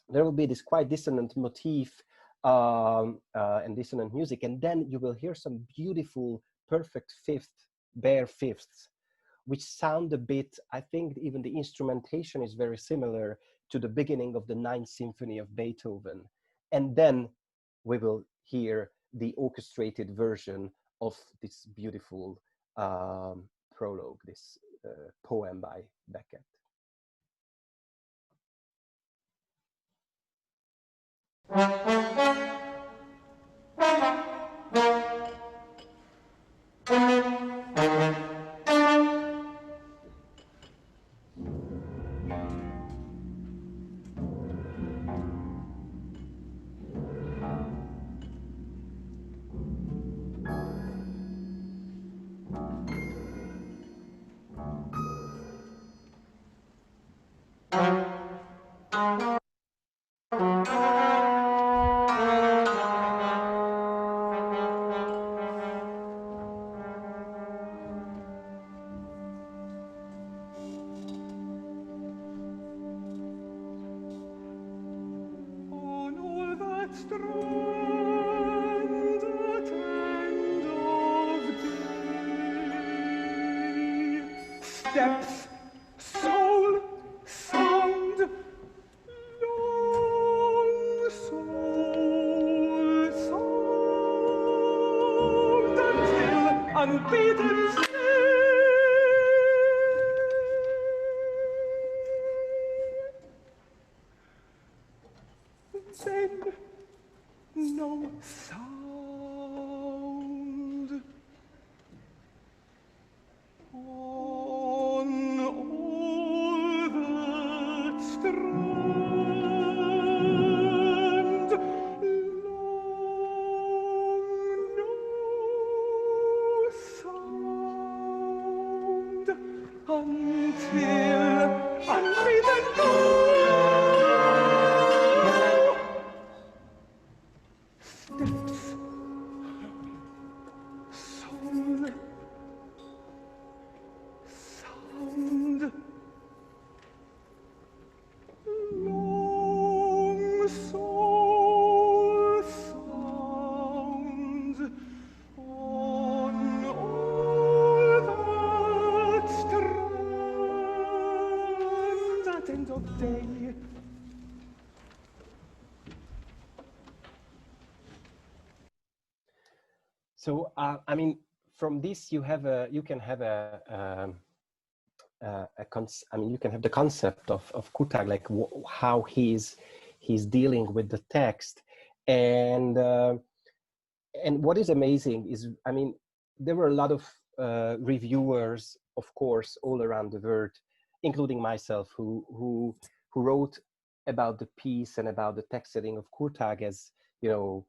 There will be this quite dissonant motif and dissonant music. And then you will hear some beautiful, perfect bare fifths, which sound a bit, I think even the instrumentation is very similar to the beginning of the Ninth Symphony of Beethoven. And then we will hear the orchestrated version of this beautiful prologue, this poem by Beckett. Steps, soul, sound, long soul, sound, until unbeaten sleep. still, and breathe and go. Steps. Sound. Sound. Long soul sounds on all that strands at end of day. So I mean, from this you can have you can have the concept of Kurtág, like how he's dealing with the text, and what is amazing is, I mean, there were a lot of reviewers, of course, all around the world, including myself, who wrote about the piece and about the text setting of Kurtág as, you know,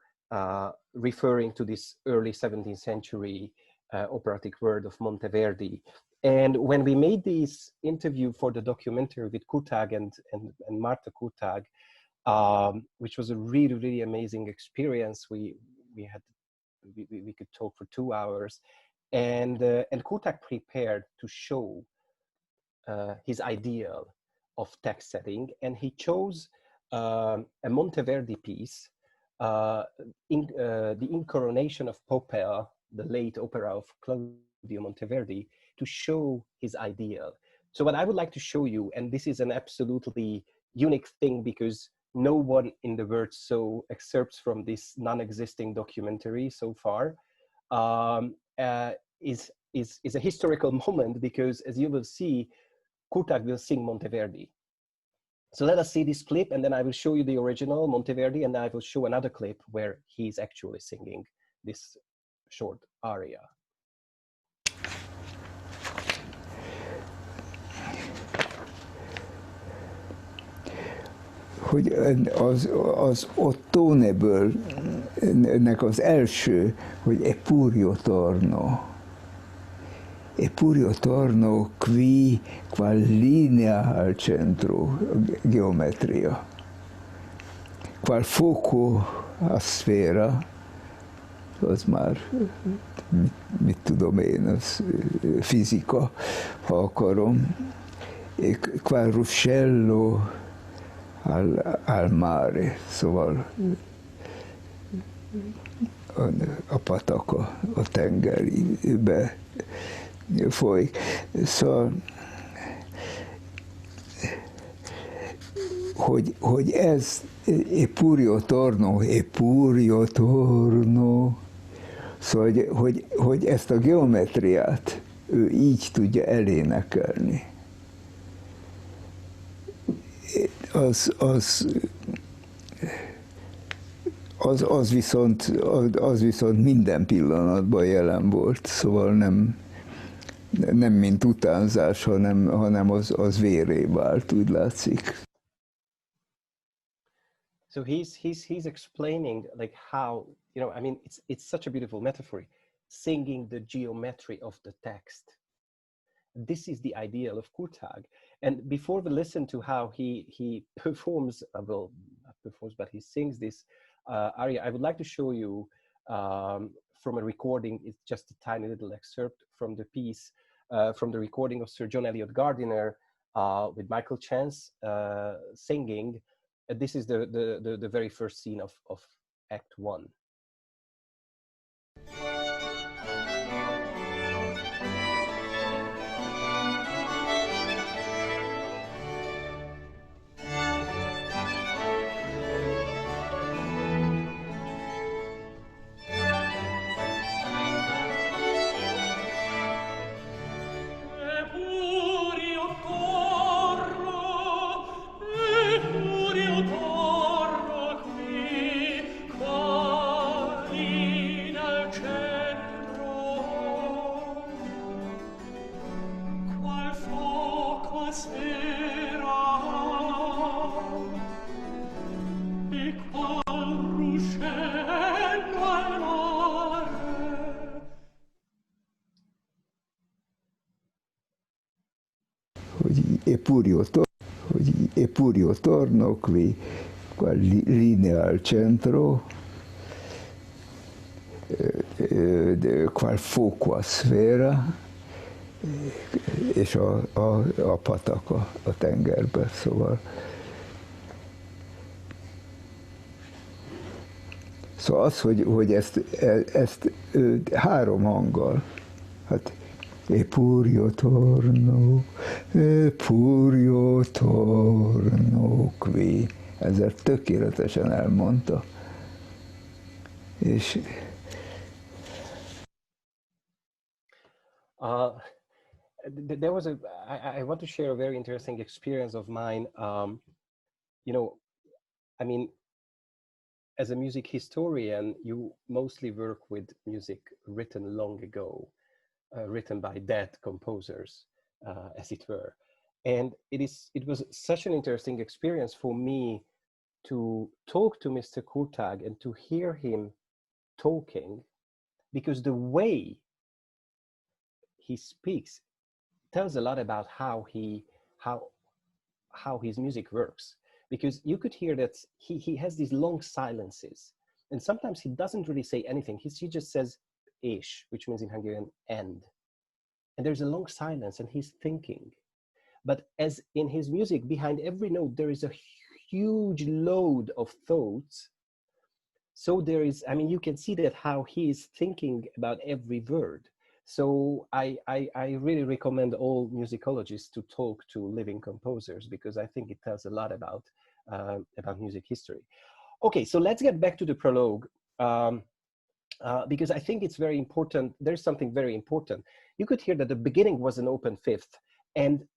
referring to this early 17th century operatic world of Monteverdi. And when we made this interview for the documentary with Kurtág and Marta Kurtág, which was a really, really amazing experience, we could talk for 2 hours, and Kurtág prepared to show his ideal of text setting, and he chose a Monteverdi piece, the Incoronation of Popea, the late opera of Claudio Monteverdi, to show his ideal. So what I would like to show you, and this is an absolutely unique thing because no one in the world saw excerpts from this non-existing documentary so far, is a historical moment, because as you will see, Kurtág will sing Monteverdi. So let us see this clip, and then I will show you the original Monteverdi, and I will show another clip where he's actually singing this short aria. Hogy az Ottóneből ennek az első, hogy e puro torno qui qual linea al centro geometria, qual foco a sfera, az már, mit tudom én, az fizika, ha akarom, e qual ruscello al mare, szóval a patak a tengerbe folyik. Szóval, hogy ez e puro torno, szóval, hogy ezt a geometriát ő így tudja elénekelni. Az viszont minden pillanatban jelen volt, szóval nem mint utánzás, hanem az vérré vált, úgy látszik. So he's explaining like how, you know, I mean, it's such a beautiful metaphor, singing the geometry of the text. This is the ideal of Kurtág. And before we listen to how he performs, well, not performs, but he sings this aria, I would like to show you from a recording. It's just a tiny little excerpt from the piece, from the recording of Sir John Eliot Gardiner with Michael Chance singing. This is the very first scene of Act 1. Qual e pur io torno qui, qua linea al centro, qual fuoco a sfera, és a patak a tengerbe, szóval. Szóval az, hogy ezt 3 hanggal, hát e pur io torno qui, ezzel tökéletesen elmondta. És there was I want to share a very interesting experience of mine. You know, I mean, as a music historian, you mostly work with music written long ago, written by dead composers, as it were. And it was such an interesting experience for me to talk to Mr. Kurtág and to hear him talking, because the way he speaks tells a lot about how his music works. Because you could hear that he has these long silences, and sometimes he doesn't really say anything. He just says "és," which means in Hungarian "end," and there's a long silence, and he's thinking. But as in his music, behind every note there is a huge load of thoughts. So there is, I mean, you can see that how he is thinking about every word. So I really recommend all musicologists to talk to living composers, because I think it tells a lot about music history. Okay, so let's get back to the prologue, because I think it's very important. There's something very important. You could hear that the beginning was an open fifth, and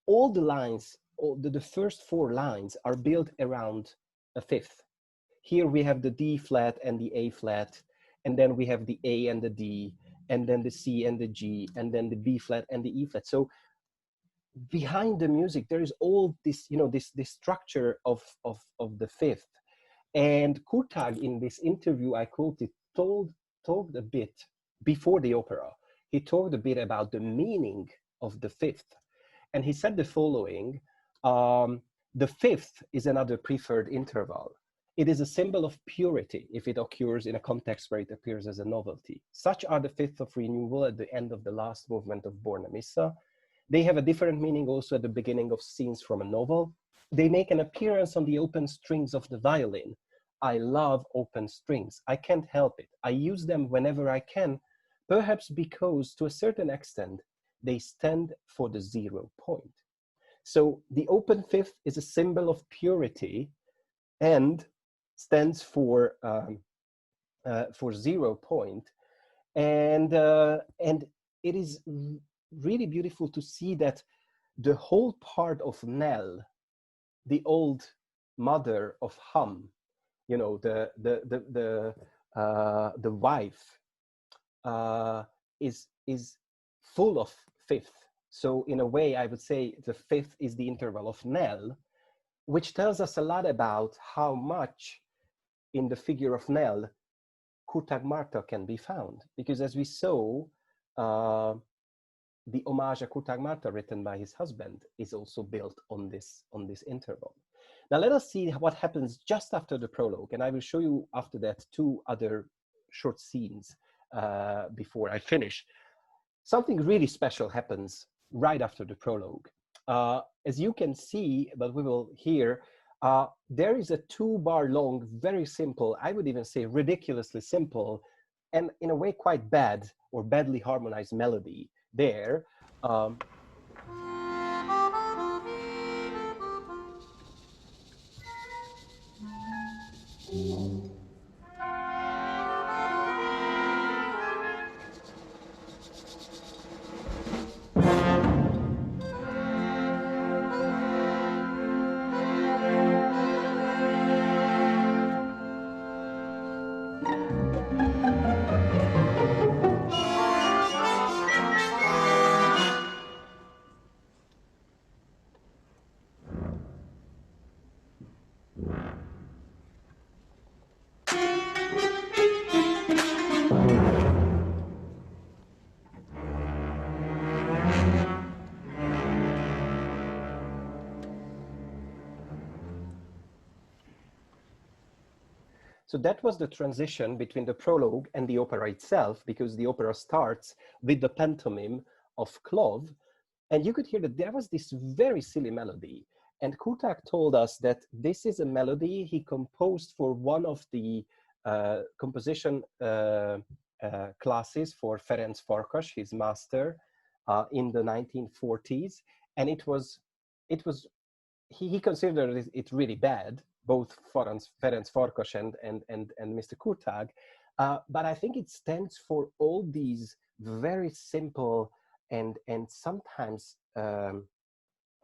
all the lines, the first 4 lines are built around a fifth. Here we have the D flat and the A flat, and then we have the A and the D, and then the C and the G, and then the B flat and the E flat. So behind the music, there is all this, you know, this structure of the fifth. And Kurtág, in this interview I quoted, talked a bit before the opera. He talked a bit about the meaning of the fifth. And he said the following: the fifth is another preferred interval. It is a symbol of purity if it occurs in a context where it appears as a novelty. Such are the fifth of renewal at the end of the last movement of Borna Missa. They have a different meaning also at the beginning of scenes from a novel. They make an appearance on the open strings of the violin. I love open strings. I can't help it. I use them whenever I can, perhaps because to a certain extent, they stand for the 0 point. So the open fifth is a symbol of purity and stands for 0 point. And it is really beautiful to see that the whole part of Nell, the old mother of Hum, you know, the wife, is full of fifth. So in a way, I would say the fifth is the interval of Nell, which tells us a lot about how much in the figure of Nell, Kurtág Marta can be found. Because as we saw, the homage à Kurtág Marta written by his husband is also built on this interval. Now let us see what happens just after the prologue, and I will show you after that 2 other short scenes before I finish. Something really special happens right after the prologue. As you can see, but we will hear, there is a 2-bar long, very simple, I would even say ridiculously simple, and in a way quite bad or badly harmonized melody there. So that was the transition between the prologue and the opera itself, because the opera starts with the pantomime of Clove. And you could hear that there was this very silly melody. And Kurtág told us that this is a melody he composed for one of the composition classes for Ferenc Farkas, his master, in the 1940s. And he considered it really bad, both Ferenc Farkas and Mr. Kurtág. But I think it stands for all these very simple and sometimes kind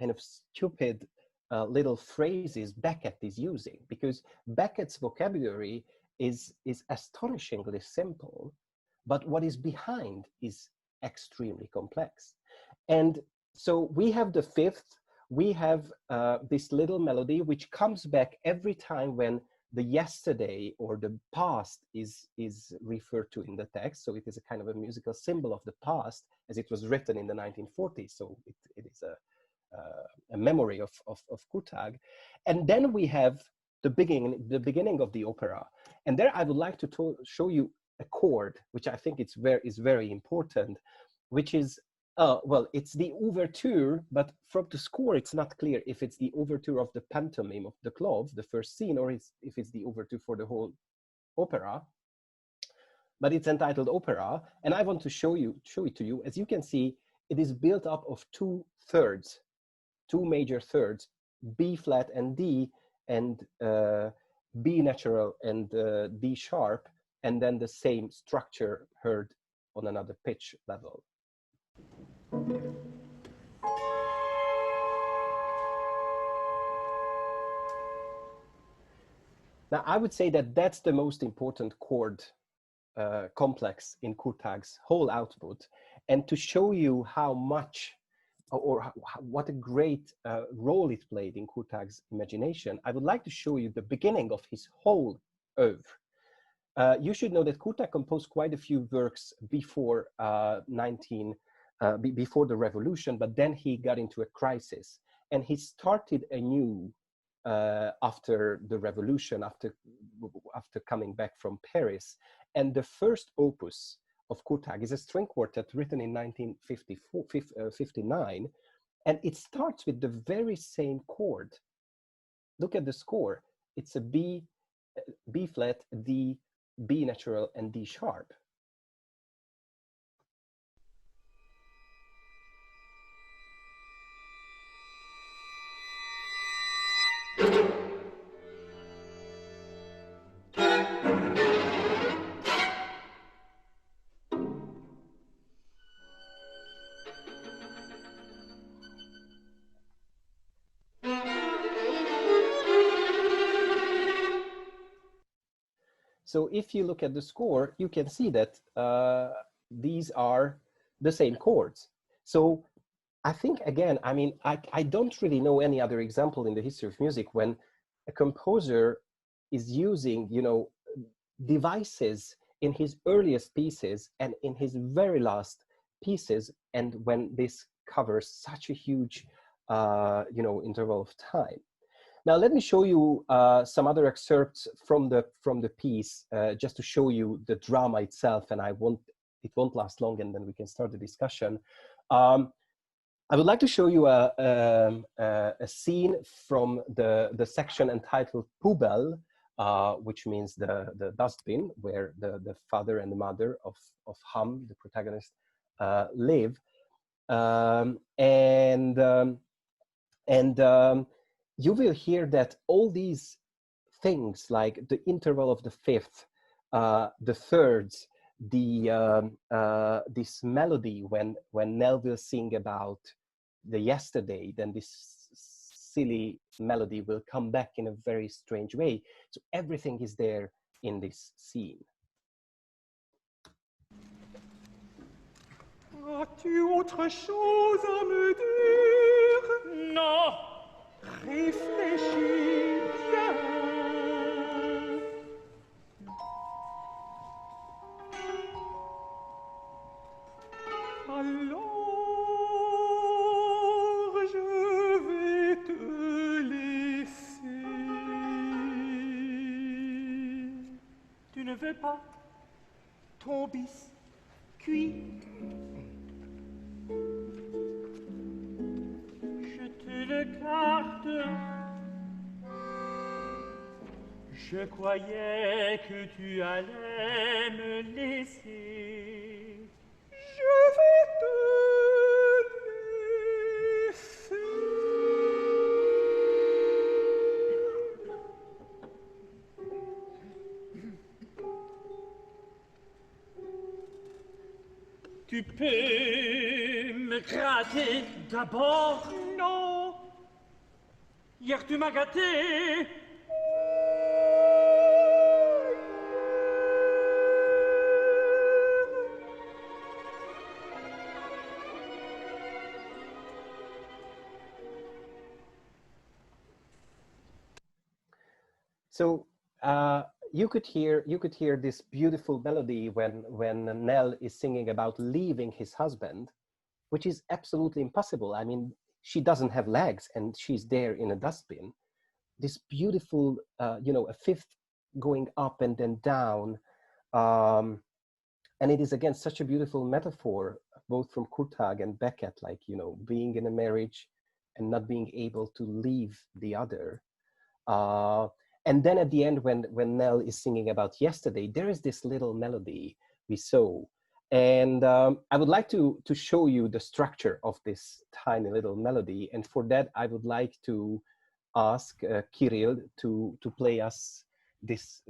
of stupid little phrases Beckett is using, because Beckett's vocabulary is astonishingly simple, but what is behind is extremely complex. And so we have the fifth, we have this little melody which comes back every time when the yesterday or the past is referred to in the text. So it is a kind of a musical symbol of the past, as it was written in the 1940s. So it is a memory of Kurtág. And then we have the beginning of the opera. And there I would like to show you a chord, which I think is very important, which is, well, it's the ouverture, but from the score, it's not clear if it's the ouverture of the pantomime of the Clove, the first scene, or if it's the ouverture for the whole opera. But it's entitled Opera, and I want to show it to you. As you can see, it is built up of two major thirds, B flat and D, and B natural and D sharp, and then the same structure heard on another pitch level. Now, I would say that that's the most important chord complex in Kurtág's whole output. And to show you how much, or what a great role it played in Kurtág's imagination, I would like to show you the beginning of his whole oeuvre. You should know that Kurtág composed quite a few works before before the revolution, but then he got into a crisis, and he started anew after the revolution, after coming back from Paris. And the first opus of Kurtág is a string quartet written in 1959, and it starts with the very same chord. Look at the score. It's a B flat, D, B natural, and D sharp. So if you look at the score, you can see that these are the same chords. So I think, again, I mean, I don't really know any other example in the history of music when a composer is using, you know, devices in his earliest pieces and in his very last pieces, and when this covers such a huge, you know, interval of time. Now, let me show you some other excerpts from the piece, just to show you the drama itself, and it won't last long, and then we can start the discussion. I would like to show you a scene from the section entitled Pubel, which means the dustbin, where the father and the mother of Ham, the protagonist, live. You will hear that all these things, like the interval of the fifth, the thirds, this melody when Nell will sing about the yesterday, then this silly melody will come back in a very strange way. So everything is there in this scene. As-tu autre chose à me dire? Non. Réfléchis bien. Alors je vais te laisser. veux pas ton biscuit. Je te le garde. Je croyais que tu allais me laisser. Je vais te laisser. Tu peux me gratter d'abord, non? Hier tu m'as gâté. So you could hear this beautiful melody when Nell is singing about leaving his husband, which is absolutely impossible. I mean, she doesn't have legs and she's there in a dustbin. This beautiful, you know, a fifth going up and then down. And it is again such a beautiful metaphor, both from Kurtág and Beckett, like, you know, being in a marriage and not being able to leave the other. And then at the end, when Nell is singing about yesterday, there is this little melody we saw. And I would like to show you the structure of this tiny little melody. And for that, I would like to ask Kirill to play us this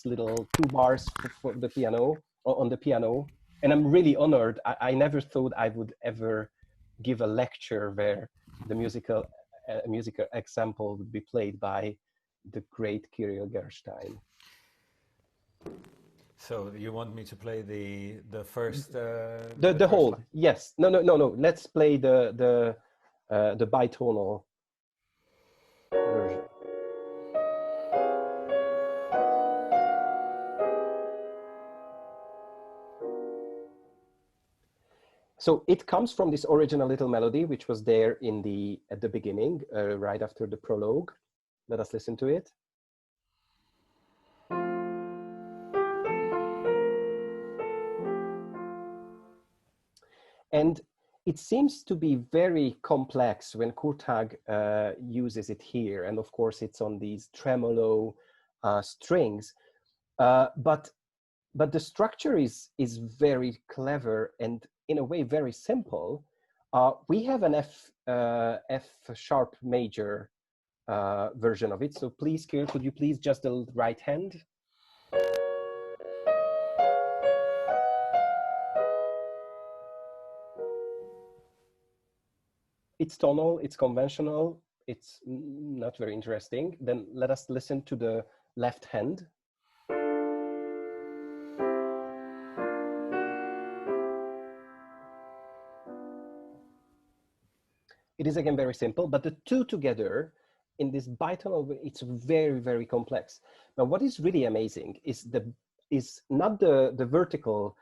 little 2 bars for the piano, on the piano. And I'm really honored. I never thought I would ever give a lecture where the musical example would be played by the great Kirill Gerstein. So you want me to play the first the whole? Yes. No. Let's play the bitonal version. So it comes from this original little melody, which was there at the beginning, right after the prologue. Let us listen to it. And it seems to be very complex when Kurtág uses it here. And of course, it's on these tremolo strings. But the structure is very clever and in a way very simple. We have an F sharp major version of it. So please, Kirill, could you please just the right hand? It's tonal, it's conventional, it's not very interesting. Then let us listen to the left hand. It is again very simple, but the two together in this bitonal, it's very, very complex. Now, what is really amazing is not the vertical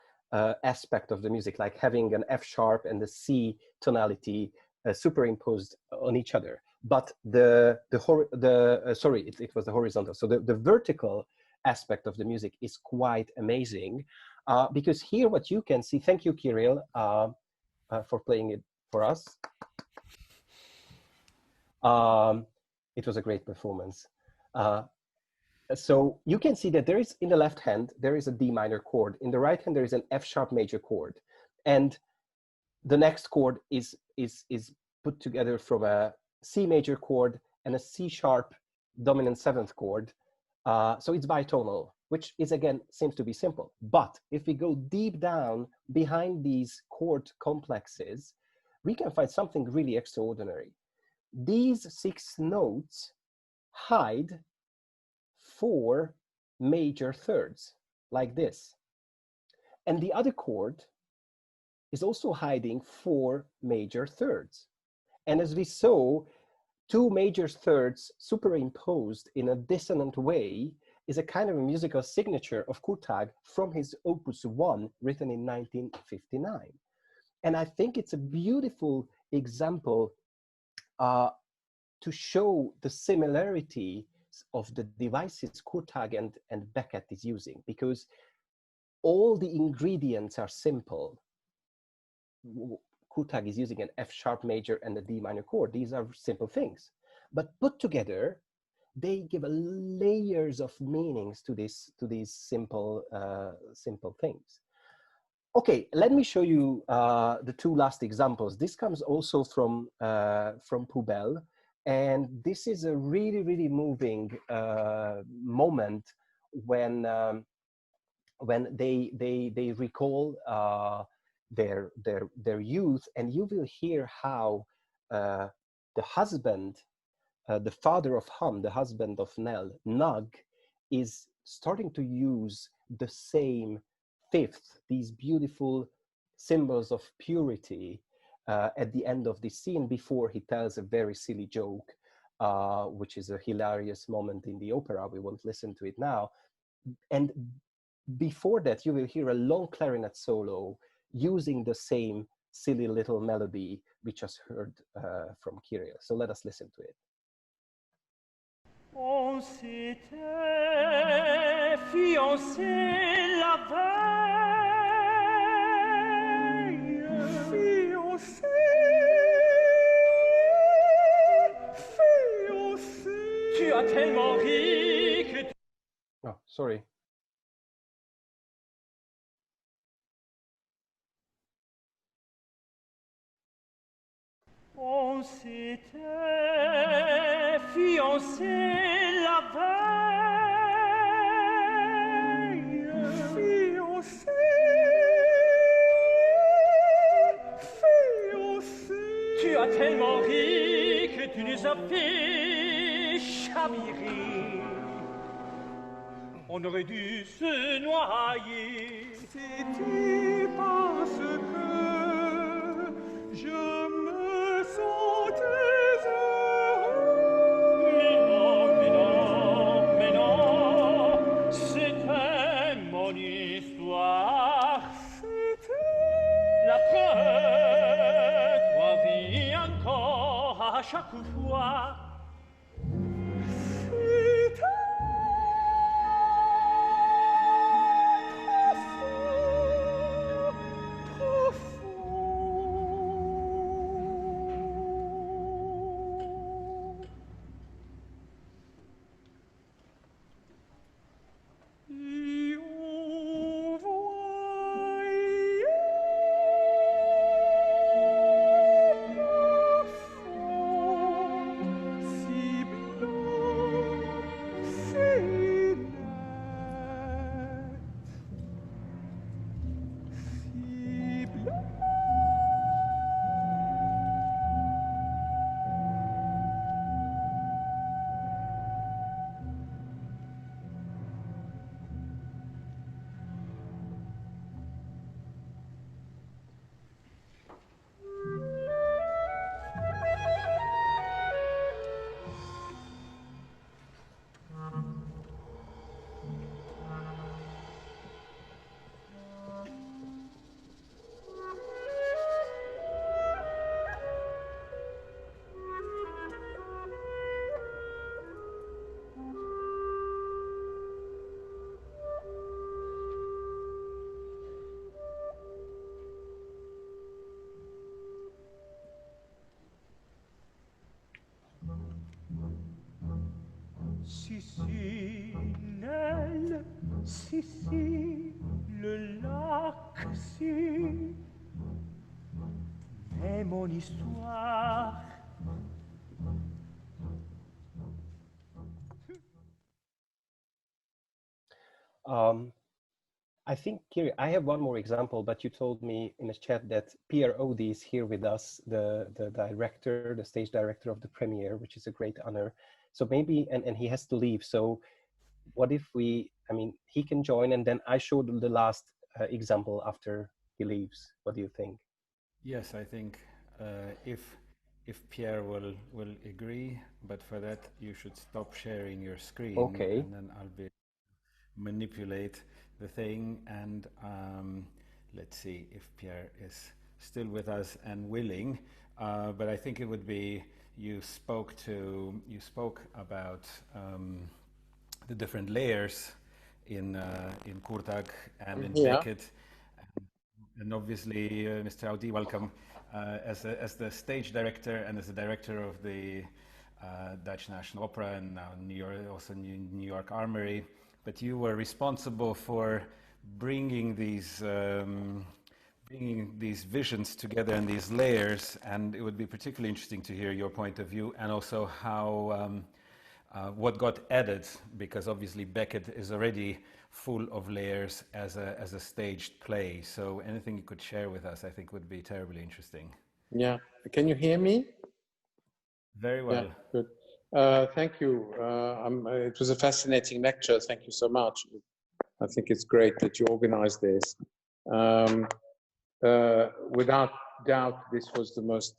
aspect of the music, like having an F sharp and the C tonality superimposed on each other, but it was the horizontal. So the vertical aspect of the music is quite amazing, because here what you can see. Thank you, Kirill, for playing it for us. It was a great performance. So you can see that there is, in the left hand, there is a D minor chord. In the right hand, there is an F sharp major chord. And the next chord is put together from a C major chord and a C sharp dominant 7th chord. So it's bitonal, which is, again, seems to be simple. But if we go deep down behind these chord complexes, we can find something really extraordinary. These 6 notes hide 4 major thirds, like this. And the other chord is also hiding 4 major thirds. And as we saw, 2 major thirds superimposed in a dissonant way is a kind of a musical signature of Kurtág from his Opus 1, written in 1959. And I think it's a beautiful example to show the similarity of the devices Kurtág and Beckett is using, because all the ingredients are simple. Kurtág is using an F sharp major and a D minor chord. These are simple things, but put together, they give layers of meanings to these simple things. Okay, let me show you the two last examples. This comes also from Poubelle, and this is a really moving moment when they recall their youth, and you will hear how the husband, the father of Hum, the husband of Nell, Nug, is starting to use the same fifth, these beautiful symbols of purity at the end of the scene, before he tells a very silly joke, which is a hilarious moment in the opera. We won't listen to it now. And before that, you will hear a long clarinet solo using the same silly little melody we just heard from Kirill. So let us listen to it. On s'était fiancé la veille. Fiancé, fiancé. Tu as tellement ri que... Oh, sorry. On s'était fiancé la veille. Fiancé, fiancé. Tu as tellement ri que tu nous as fait chavirer. On aurait dû se noyer. C'était parce que je me sentais heureux. Mais non, c'était mon histoire. C'était la preuve, toi ris encore à chaque fois. Si, Nell, si, le lac, si, mais mon histoire. I think, Kiri, I have one more example, but you told me in the chat that Pierre Odi is here with us, the director, the stage director of the premiere, which is a great honor. So maybe, and he has to leave. So what if we, I mean, he can join, and then I show the last example after he leaves. What do you think? Yes, I think if Pierre will agree, but for that you should stop sharing your screen. Okay. And then I'll manipulate the thing, and let's see if Pierre is still with us and willing. But I think it would be you spoke about the different layers in Kurtág and in Beckett, and obviously Mr. Audi, welcome as the stage director and as the director of the Dutch National Opera and now also New York Armory. But you were responsible for bringing these visions together in these layers, and it would be particularly interesting to hear your point of view, and also how what got added, because obviously Beckett is already full of layers as a staged play. So anything you could share with us, I think, would be terribly interesting. Yeah, can you hear me? Very well. Yeah, good. Thank you. It was a fascinating lecture. Thank you so much. I think it's great that you organized this. Without doubt, this was the most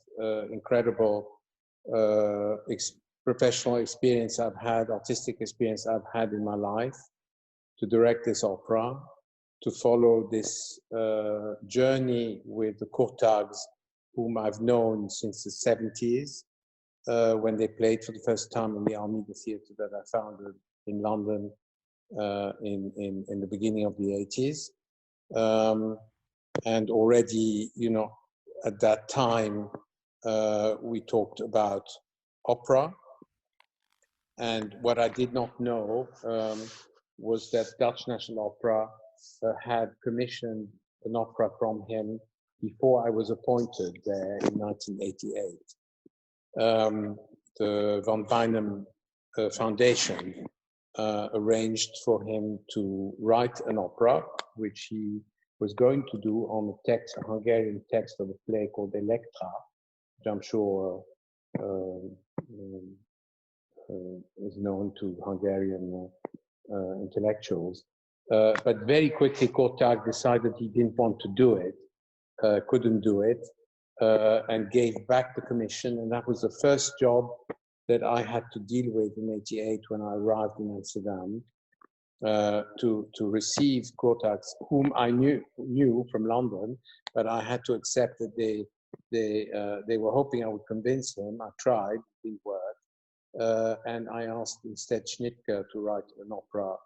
incredible professional experience I've had, artistic experience I've had in my life, to direct this opera, to follow this journey with the Kurtágs, whom I've known since the 70s, when they played for the first time in the Armida Theatre that I founded in London in the beginning of the 80s. And already, you know, at that time, we talked about opera. And what I did not know was that Dutch National Opera had commissioned an opera from him before I was appointed there in 1988. The Van Beinum Foundation arranged for him to write an opera, which he was going to do on a text, a Hungarian text of a play called Elektra, which I'm sure is known to Hungarian intellectuals. But very quickly, Kurtág decided he didn't want to do it, couldn't do it, and gave back the commission. And that was the first job that I had to deal with in '88 when I arrived in Amsterdam, to receive Kurtágs, whom I knew from London, but I had to accept that they were hoping I would convince him. I tried, it didn't work. And I asked instead Schnittke to write an opera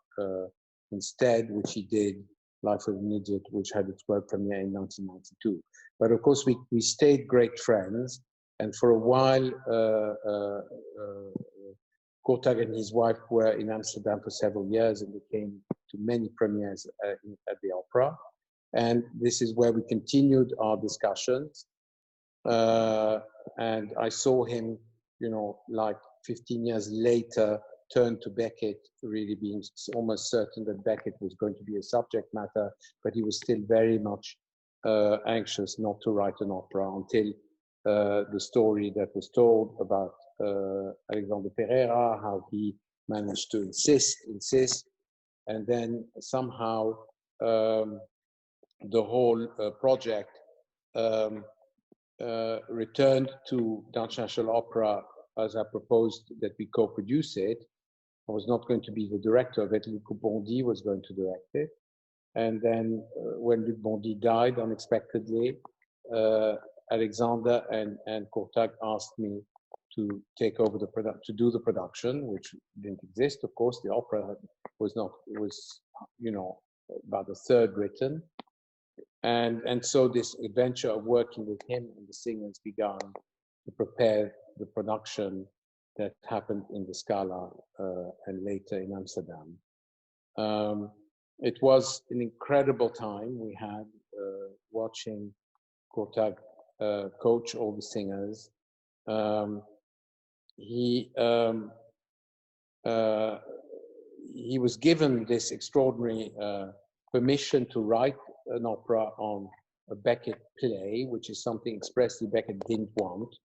instead, which he did, Life of an Idiot, which had its world premiere in 1992. But of course, we stayed great friends. And for a while, Kurtág and his wife were in Amsterdam for several years, and they came to many premieres at the opera. And this is where we continued our discussions. And I saw him, you know, like 15 years later, turn to Beckett, really being almost certain that Beckett was going to be a subject matter, but he was still very much anxious not to write an opera until the story that was told about Alexandre Pereira, how he managed to insist, and then somehow the whole project returned to Dutch National Opera as I proposed that we co-produce it. I was not going to be the director of it. Luc Bondy was going to direct it. And then when Luc Bondy died unexpectedly, Alexander and Kurtág asked me to take over to do the production, which didn't exist. Of course, the opera was you know, about a third written. And so this adventure of working with him and the singers began to prepare the production that happened in the Scala and later in Amsterdam. It was an incredible time we had watching Kurtág coach all the singers. He was given this extraordinary permission to write an opera on a Beckett play, which is something expressly Beckett didn't want.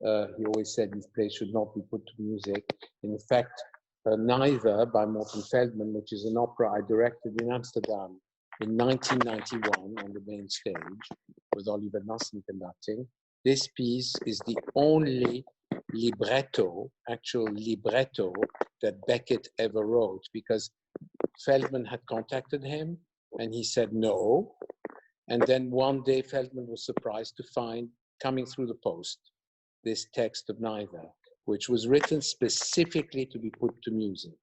He always said these plays should not be put to music. In fact, neither by Morten Feldman, which is an opera I directed in Amsterdam in 1991 on the main stage with Oliver Nassen conducting. This piece is the only actual libretto that Beckett ever wrote, because Feldman had contacted him and he said no. And then one day Feldman was surprised to find coming through the post this text of Neither, which was written specifically to be put to music.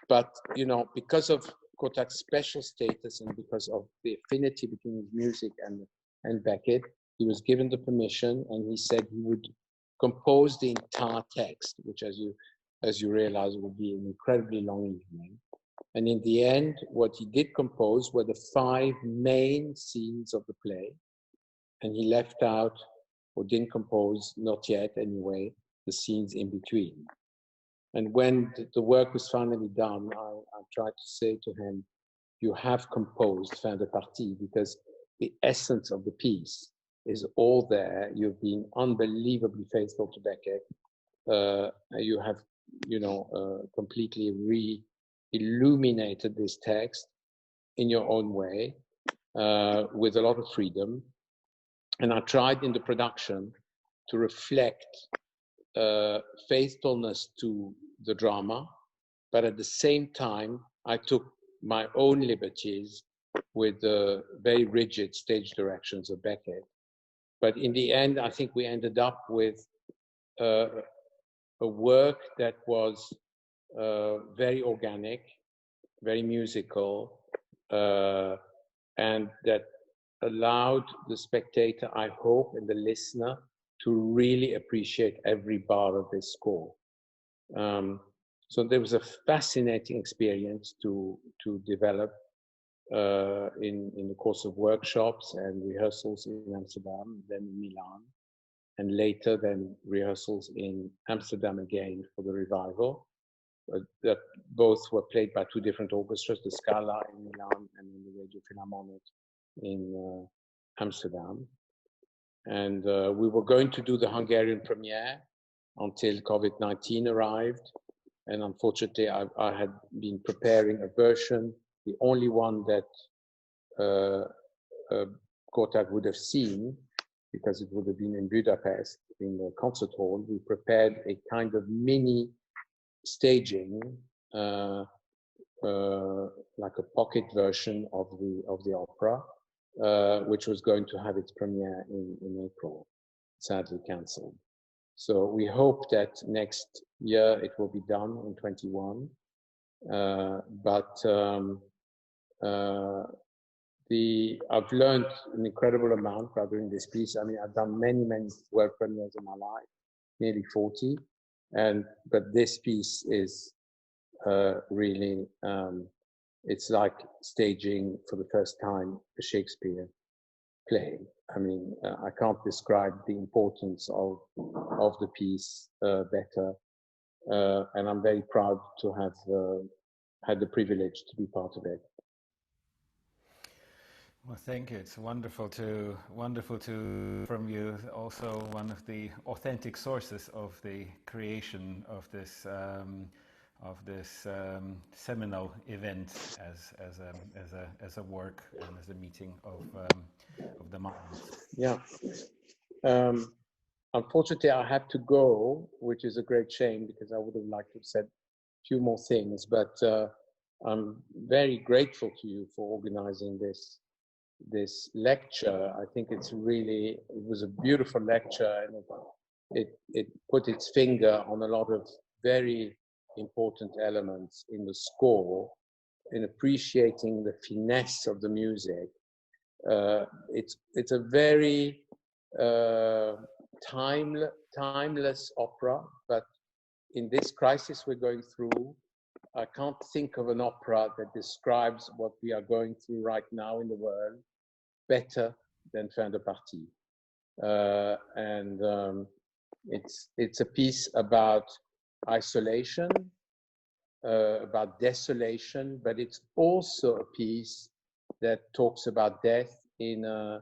But, you know, because of Kurtág's special status and because of the affinity between his music and Beckett, he was given the permission, and he said he would compose the entire text, which, as you realize, would be an incredibly long evening. And in the end, what he did compose were the 5 main scenes of the play, and he left out, or didn't compose, not yet anyway, the scenes in between. And when the work was finally done, I tried to say to him, you have composed fin de partie, because the essence of the piece is all there. You've been unbelievably faithful to Beckett. You have, you know, completely re-illuminated this text in your own way, with a lot of freedom. And I tried in the production to reflect faithfulness to the drama, but at the same time, I took my own liberties with the very rigid stage directions of Beckett. But in the end, I think we ended up with a work that was very organic, very musical, and that allowed the spectator, I hope, and the listener to really appreciate every bar of this score. So there was a fascinating experience to develop in the course of workshops and rehearsals in Amsterdam, then in Milan, and later then rehearsals in Amsterdam again for the revival. That both were played by 2 different orchestras, the Scala in Milan and the Radio Philharmonic in Amsterdam. And we were going to do the Hungarian premiere until COVID-19 arrived. And unfortunately, I had been preparing a version, the only one that Kurtág would have seen, because it would have been in Budapest, in the concert hall. We prepared a kind of mini staging, like a pocket version of the opera, which was going to have its premiere in April, sadly cancelled. So we hope that next year it will be done in 21. I've learned an incredible amount by doing this piece. I mean, I've done many work premieres in my life, nearly 40. But this piece is really, it's like staging for the first time a Shakespeare play. I mean, I can't describe the importance of the piece better. And I'm very proud to have had the privilege to be part of it. Well, thank you. It's wonderful to from you. Also, one of the authentic sources of the creation of this seminal event as a work and as a meeting of the minds. Yeah. Unfortunately, I have to go, which is a great shame because I would have liked to have said a few more things. But I'm very grateful to you for organizing this lecture. I think it was a beautiful lecture, and it put its finger on a lot of very important elements in the score, in appreciating the finesse of the music. It's a very timeless opera, but in this crisis we're going through, I can't think of an opera that describes what we are going through right now in the world better than Fin de Partie. It's a piece about isolation, about desolation, but it's also a piece that talks about death in a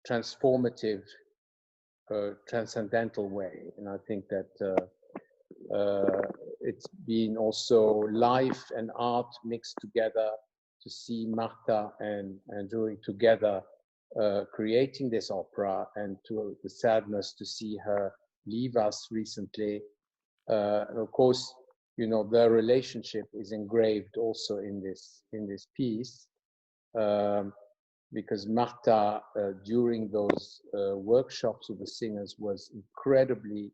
transformative, transcendental way. And I think that it's been also life and art mixed together, to see Marta and György together creating this opera, and to the sadness to see her leave us recently. And of course, you know, their relationship is engraved also in this piece. because Marta, during those workshops with the singers, was incredibly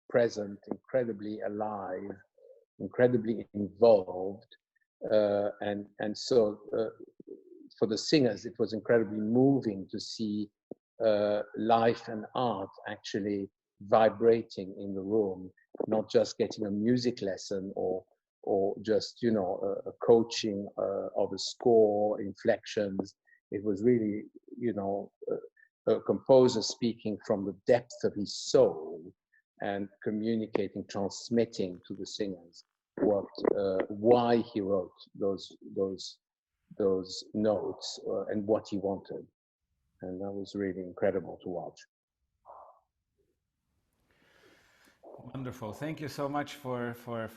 present, incredibly alive, incredibly involved. And so for the singers, it was incredibly moving to see life and art actually vibrating in the room, not just getting a music lesson or just, you know, a coaching of a score, inflections. It was really, you know, a composer speaking from the depth of his soul and communicating, transmitting to the singers what, why he wrote those notes and what he wanted. And that was really incredible to watch. Wonderful. Thank you so much for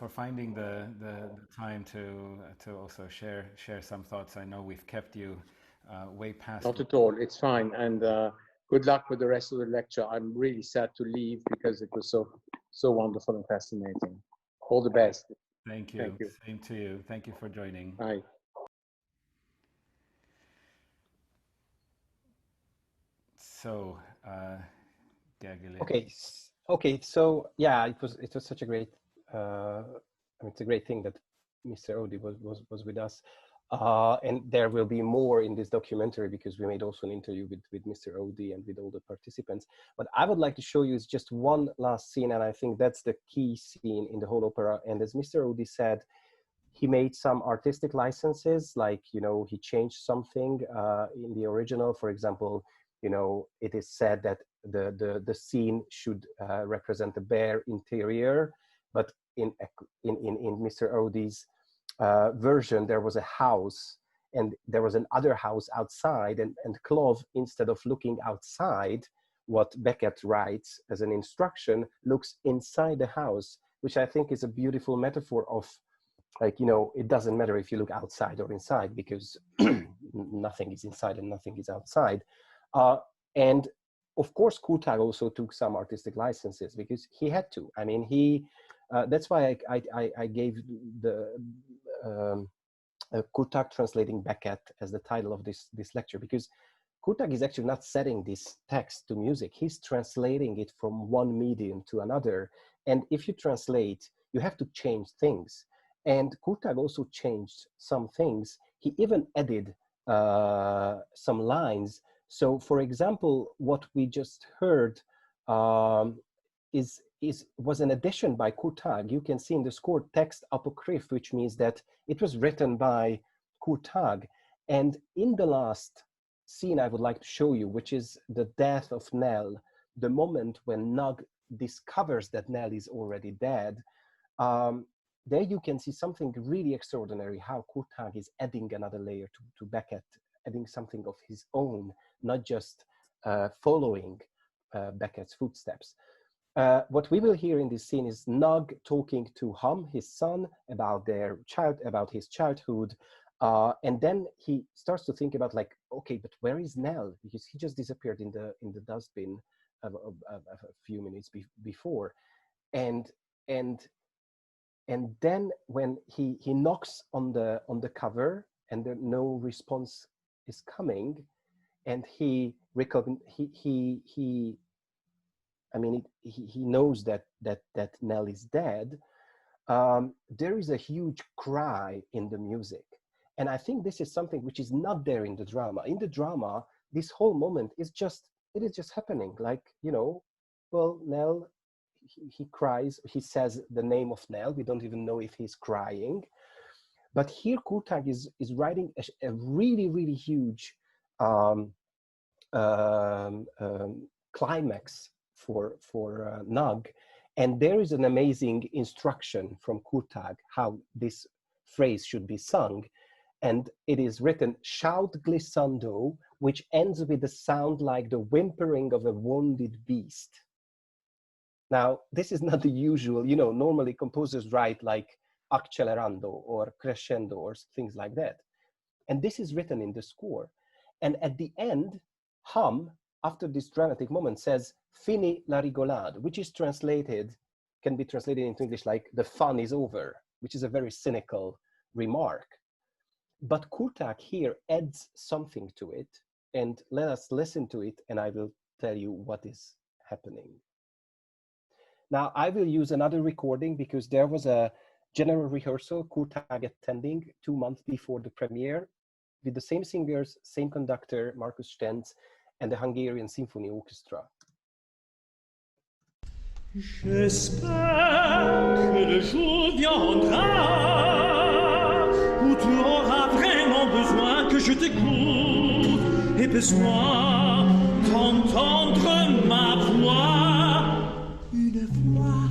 finding the time to also share some thoughts. I know we've kept you way past. Not at all. It's fine. And good luck with the rest of the lecture. I'm really sad to leave because it was so wonderful and fascinating. All the best. Thank you. Thank you. Same to you. Thank you for joining. Bye. So, Gergely. Okay. So yeah, it was such a great. I mean, it's a great thing that Mr. Odi was with us, and there will be more in this documentary because we made also an interview with Mr. Odi and with all the participants. But I would like to show you is just one last scene, and I think that's the key scene in the whole opera. And as Mr. Odi said, he made some artistic licenses, like, you know, he changed something in the original. For example, you know, it is said that the scene should represent a bare interior, but in Mr. Odi's version, there was a house and there was another house outside, and Clove, instead of looking outside, what Beckett writes as an instruction, looks inside the house, which I think is a beautiful metaphor of, like, you know, it doesn't matter if you look outside or inside, because nothing is inside and nothing is outside. And of course, Kurtág also took some artistic licenses because he had to. I mean, that's why I gave the Kurtág translating Beckett as the title of this lecture, because Kurtág is actually not setting this text to music. He's translating it from one medium to another. And if you translate, you have to change things. And Kurtág also changed some things. He even added some lines. So, for example, what we just heard was an addition by Kurtág. You can see in the score text apocryph, which means that it was written by Kurtág. And in the last scene I would like to show you, which is the death of Nell, the moment when Nug discovers that Nell is already dead, there you can see something really extraordinary, how Kurtág is adding another layer to Beckett, adding something of his own, not just following Beckett's footsteps. What we will hear in this scene is Nug talking to Hum, his son, about his childhood, and then he starts to think about, like, okay, but where is Nell? Because he just disappeared in the dustbin a few minutes before, and then when he knocks on the cover and no response is coming, and he knows that Nell is dead, there is a huge cry in the music. And I think this is something which is not there in the drama. In the drama, this whole moment is just happening. Like, you know, well, Nell, he cries, he says the name of Nell. We don't even know if he's crying. But here Kurtág is writing a really, really huge climax for Nug. And there is an amazing instruction from Kurtág how this phrase should be sung. And it is written, shout glissando, which ends with a sound like the whimpering of a wounded beast. Now, this is not the usual, you know, normally composers write like accelerando or crescendo or things like that. And this is written in the score. And at the end, Hum, after this dramatic moment, says, fini la rigolade, which is can be translated into English like the fun is over, which is a very cynical remark. But Kurtág here adds something to it, and let us listen to it, and I will tell you what is happening. Now, I will use another recording because there was a general rehearsal Kurtág attending 2 months before the premiere with the same singers, same conductor, Markus Stenz, and the Hungarian Symphony Orchestra. J'espère que le jour viendra où tu auras vraiment besoin que je t'écoute et besoin d'entendre ma voix, une voix.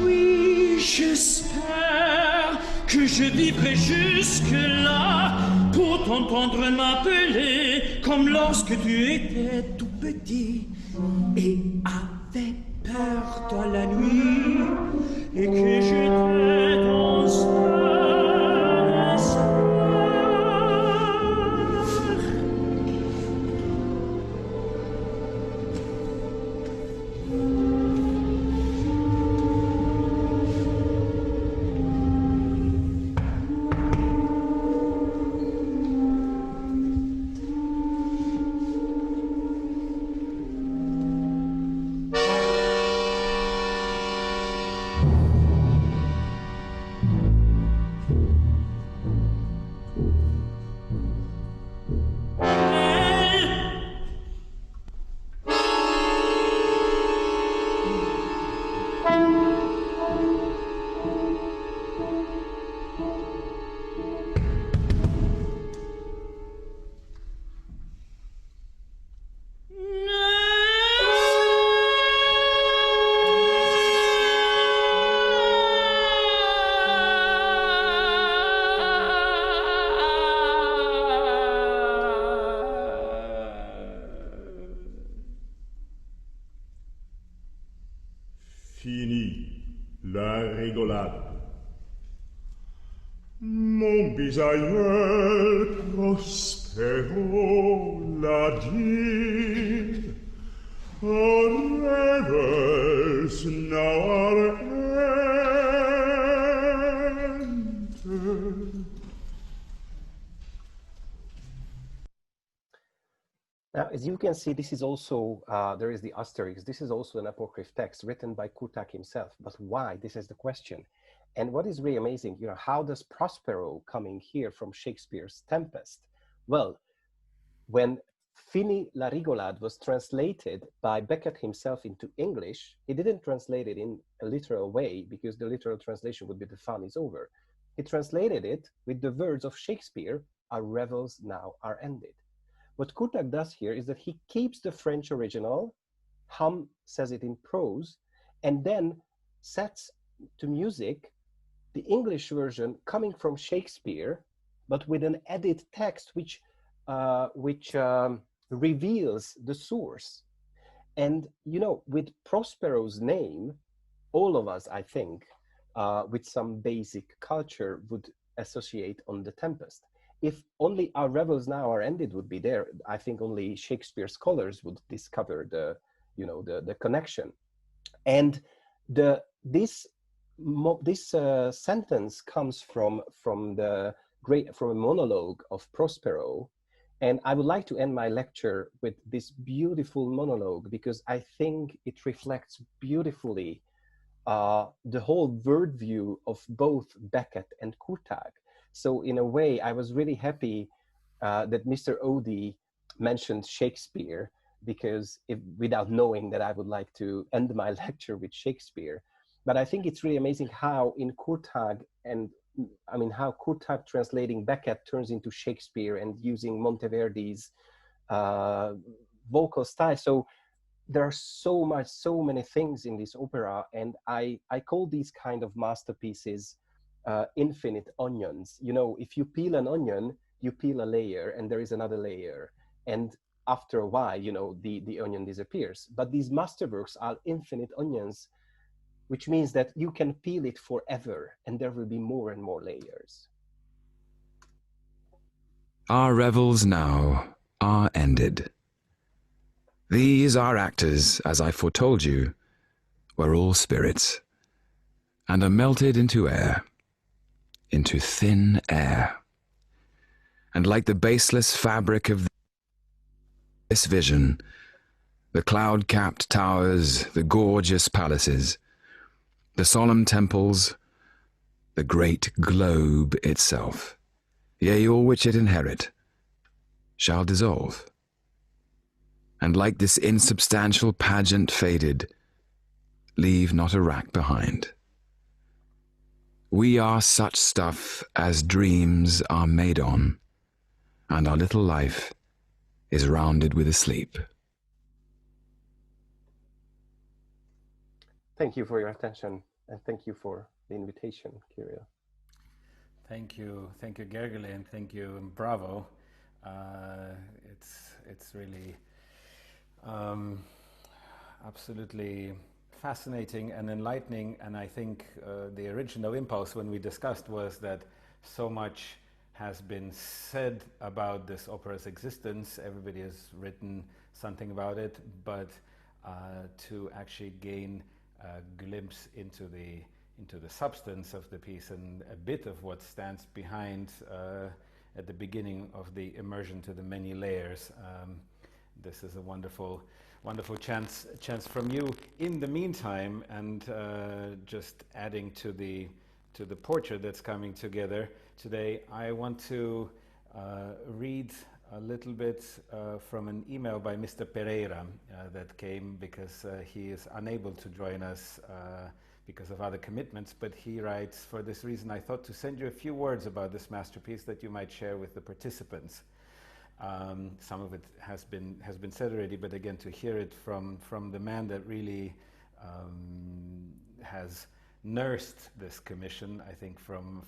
Oui, j'espère que je vivrai jusque-là pour t'entendre m'appeler comme lorsque tu étais tout petit et avais peur dans la nuit et que j'étais ton seul espoir. Fini la rigolade. Mon bisaïeul Prospero l'a dit. Our revels now are ended. Now, as you can see, this is also, there is the asterisk. This is also an apocryph text written by Kurtág himself. But why? This is the question. And what is really amazing, you know, how does Prospero coming here from Shakespeare's Tempest? Well, when Fini la rigolade was translated by Beckett himself into English, he didn't translate it in a literal way because the literal translation would be the fun is over. He translated it with the words of Shakespeare, our revels now are ended. What Kurtág does here is that he keeps the French original, Hum says it in prose, and then sets to music the English version coming from Shakespeare, but with an added text which reveals the source. And, you know, with Prospero's name, all of us, I think, with some basic culture would associate on the Tempest. If only our revels now are ended would be there, I think only Shakespeare scholars would discover the, you know, the connection. And this sentence comes from a monologue of Prospero. And I would like to end my lecture with this beautiful monologue because I think it reflects beautifully the whole worldview of both Beckett and Kurtág. So in a way, I was really happy that Mr. Odie mentioned Shakespeare because without knowing that I would like to end my lecture with Shakespeare. But I think it's really amazing how in Kurtág how Kurtág translating Beckett turns into Shakespeare and using Monteverdi's vocal style. So there are so many things in this opera, and I call these kind of masterpieces infinite onions. You know, if you peel an onion, you peel a layer and there is another layer. And after a while, you know, the onion disappears. But these masterworks are infinite onions, which means that you can peel it forever and there will be more and more layers. Our revels now are ended. These our actors, as I foretold you, were all spirits, and are melted into air, into thin air. And like the baseless fabric of this vision, the cloud-capped towers, the gorgeous palaces, the solemn temples, the great globe itself, yea, all which it inherit, shall dissolve. And like this insubstantial pageant faded, leave not a rack behind. We are such stuff as dreams are made on, and our little life is rounded with a sleep. Thank you for your attention, and thank you for the invitation, Kirill. Thank you, Gergely, and thank you, and bravo. It's really absolutely fascinating and enlightening, and I think the original impulse when we discussed was that so much has been said about this opera's existence. Everybody has written something about it, but to actually gain a glimpse into the substance of the piece and a bit of what stands behind at the beginning of the immersion to the many layers. This is a wonderful chance from you. In the meantime, and just adding to the portrait that's coming together today, I want to read a little bit from an email by Mr. Pereira that came because he is unable to join us because of other commitments, but he writes, "For this reason I thought to send you a few words about this masterpiece that you might share with the participants." Some of it has been said already, but again, to hear it from the man that really has nursed this commission, I think from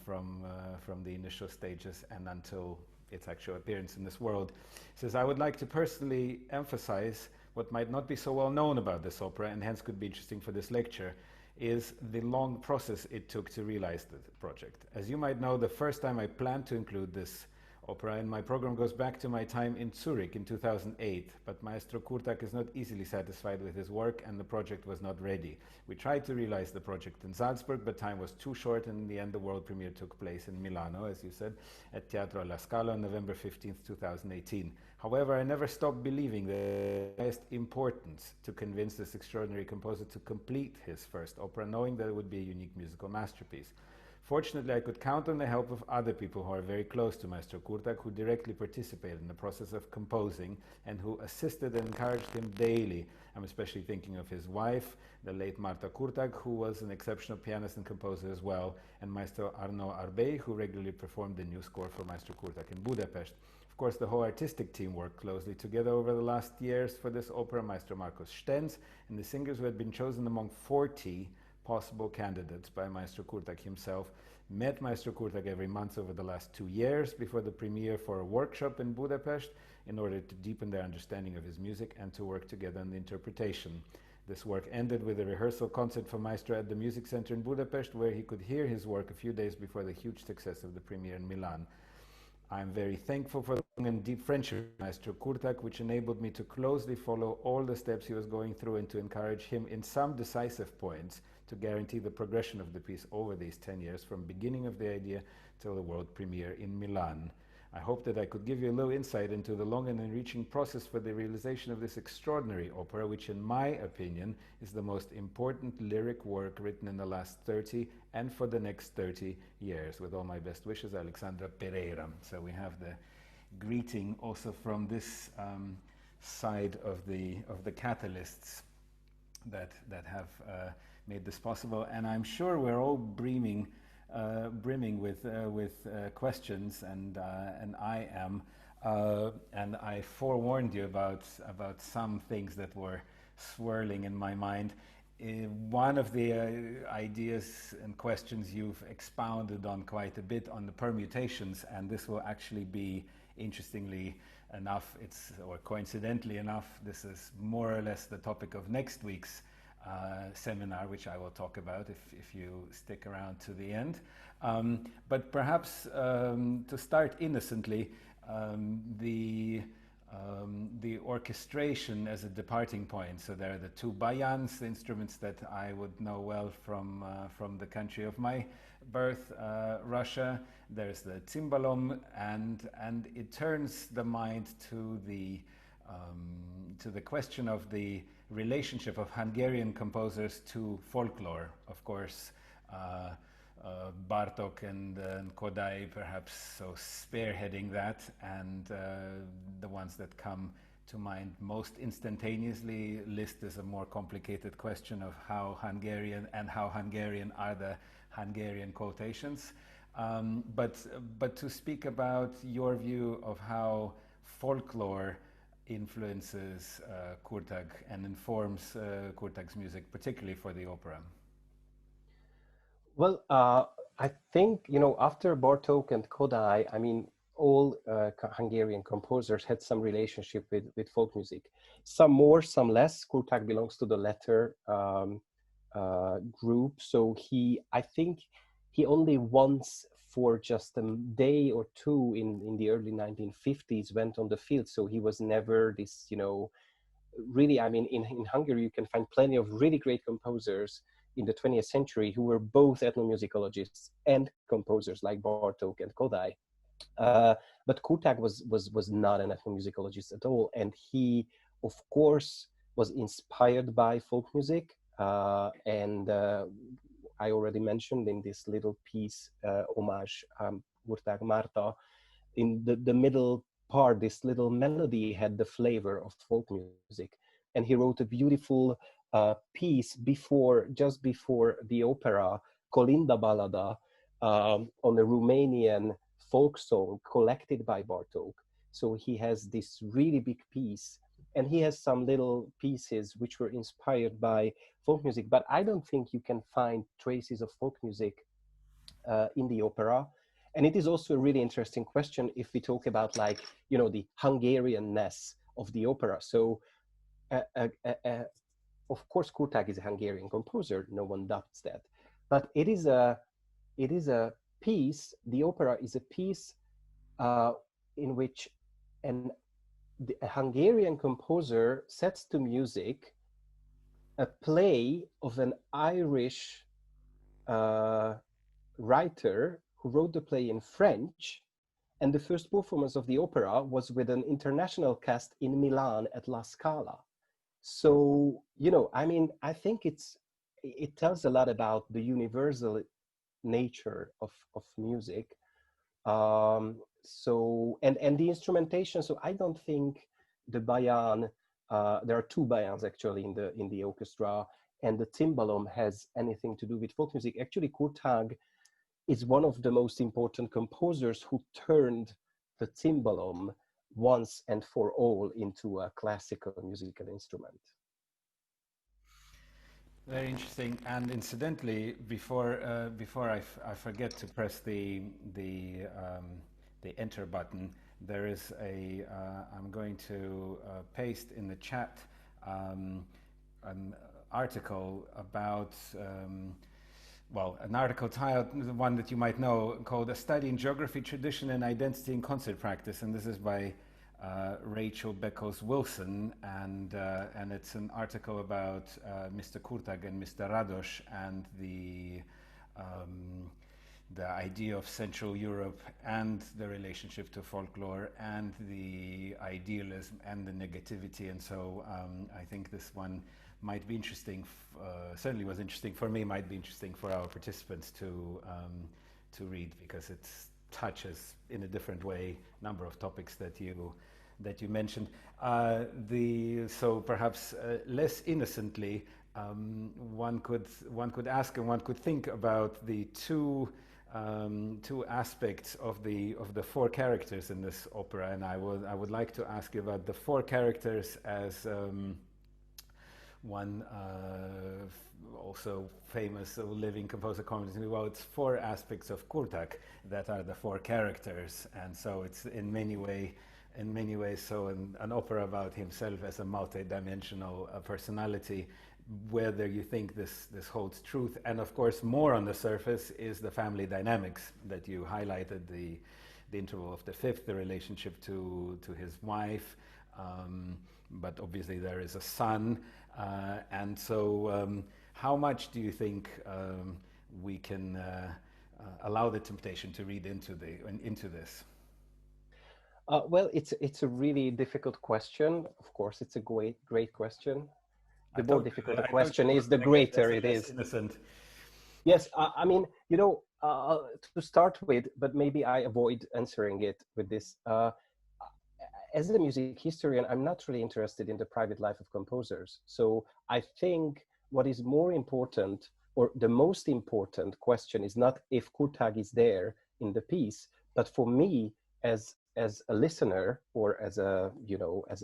the initial stages and until its actual appearance in this world. He says, "I would like to personally emphasize what might not be so well known about this opera, and hence could be interesting for this lecture, is the long process it took to realize the project. As you might know, the first time I planned to include this opera in my program goes back to my time in Zurich in 2008, but Maestro Kurtág is not easily satisfied with his work and the project was not ready. We tried to realize the project in Salzburg, but time was too short, and in the end the world premiere took place in Milano, as you said, at Teatro alla Scala on November 15th, 2018. However, I never stopped believing that it was important to convince this extraordinary composer to complete his first opera, knowing that it would be a unique musical masterpiece. Fortunately, I could count on the help of other people who are very close to Maestro Kurtág, who directly participated in the process of composing and who assisted and encouraged him daily. I'm especially thinking of his wife, the late Marta Kurtág, who was an exceptional pianist and composer as well, and Maestro Arnaud Arbey, who regularly performed the new score for Maestro Kurtág in Budapest. Of course, the whole artistic team worked closely together over the last years for this opera, Maestro Marcos Stenz, and the singers who had been chosen among 40 possible candidates by Maestro Kurtág himself met Maestro Kurtág every month over the last 2 years before the premiere for a workshop in Budapest in order to deepen their understanding of his music and to work together on the interpretation. This work ended with a rehearsal concert for Maestro at the Music Center in Budapest, where he could hear his work a few days before the huge success of the premiere in Milan. I'm very thankful for the long and deep friendship with Maestro Kurtág, which enabled me to closely follow all the steps he was going through and to encourage him in some decisive points to guarantee the progression of the piece over these 10 years, from beginning of the idea till the world premiere in Milan. I hope that I could give you a little insight into the long and enriching process for the realization of this extraordinary opera, which in my opinion is the most important lyric work written in the last 30 and for the next 30 years. With all my best wishes, Alexandra Pereira. So we have the greeting also from this side of the catalysts that have made this possible, and I'm sure we're all brimming with questions, and I am, and I forewarned you about some things that were swirling in my mind. One of the ideas and questions you've expounded on quite a bit on the permutations, and this will actually be, interestingly enough, or coincidentally enough, this is more or less the topic of next week's seminar, which I will talk about if you stick around to the end. But perhaps to start innocently, the orchestration as a departing point. So there are the two bayans, the instruments that I would know well from the country of my birth, Russia. There's the cimbalom, and it turns the mind to the question of the relationship of Hungarian composers to folklore. Of course, Bartók and Kodály perhaps so spearheading that, and the ones that come to mind most instantaneously. Liszt is a more complicated question of how Hungarian are the Hungarian quotations. But to speak about your view of how folklore influences Kurtág and informs Kurtág's music, particularly for the opera. Well, I think, after Bartók and Kodály, I mean, all Hungarian composers had some relationship with folk music. Some more, some less. Kurtág belongs to the latter group. So I think he only once, for just a day or two in the early 1950s, went on the field. So he was never this, really, I mean, in Hungary, you can find plenty of really great composers in the 20th century who were both ethnomusicologists and composers, like Bartók and Kodály. But Kurtág was not an ethnomusicologist at all, and he, of course, was inspired by folk music. And I already mentioned in this little piece, homage, Kurtág Márta, in the middle part, this little melody had the flavor of folk music, and he wrote a beautiful piece just before the opera, Kolinda Balada, on a Romanian folk song collected by Bartók. So he has this really big piece, and he has some little pieces which were inspired by folk music, but I don't think you can find traces of folk music in the opera. And it is also a really interesting question if we talk about, like, the Hungarian-ness of the opera. So of course, Kurtág is a Hungarian composer, no one doubts that. But it is a piece, the opera is a piece in which a Hungarian composer sets to music a play of an Irish writer who wrote the play in French, and the first performance of the opera was with an international cast in Milan at La Scala. So, I mean, I think it tells a lot about the universal nature of music. So, and the instrumentation, so I don't think the bayan, there are two bayans actually in the orchestra, and the cimbalom has anything to do with folk music. Actually, Kurtág is one of the most important composers who turned the cimbalom once and for all into a classical musical instrument. Very interesting. And incidentally, before I forget to press the enter button, there is I'm going to paste in the chat an article about an article titled, the one that you might know, called "A Study in Geography, Tradition and Identity in Concert Practice," and this is by Rachel Beckles-Wilson, and it's an article about Mr. Kurtág and Mr. Rados and the idea of Central Europe and the relationship to folklore and the idealism and the negativity. And so I think this one might be interesting, certainly was interesting for me, might be interesting for our participants to read, because it touches in a different way a number of topics that you mentioned. So perhaps less innocently, one could ask and one could think about the two aspects of the four characters in this opera, and I would like to ask you about the four characters as one also famous living composer commented, well, it's four aspects of Kurtág that are the four characters, and so it's in many ways so an opera about himself as a multi-dimensional personality. Whether you think this holds truth, and of course more on the surface is the family dynamics that you highlighted, the interval of the fifth, the relationship to his wife, but obviously there is a son, and so how much do you think we can allow the temptation to read into this? Well, it's a really difficult question. Of course, it's a great question. The more difficult the question is, the greater it is. Innocent. Yes, I mean, you know, to start with, but maybe I avoid answering it with this. As a music historian, I'm not really interested in the private life of composers. So I think what is more important, or the most important question, is not if Kurtág is there in the piece, but for me as a listener, or as a, you know, as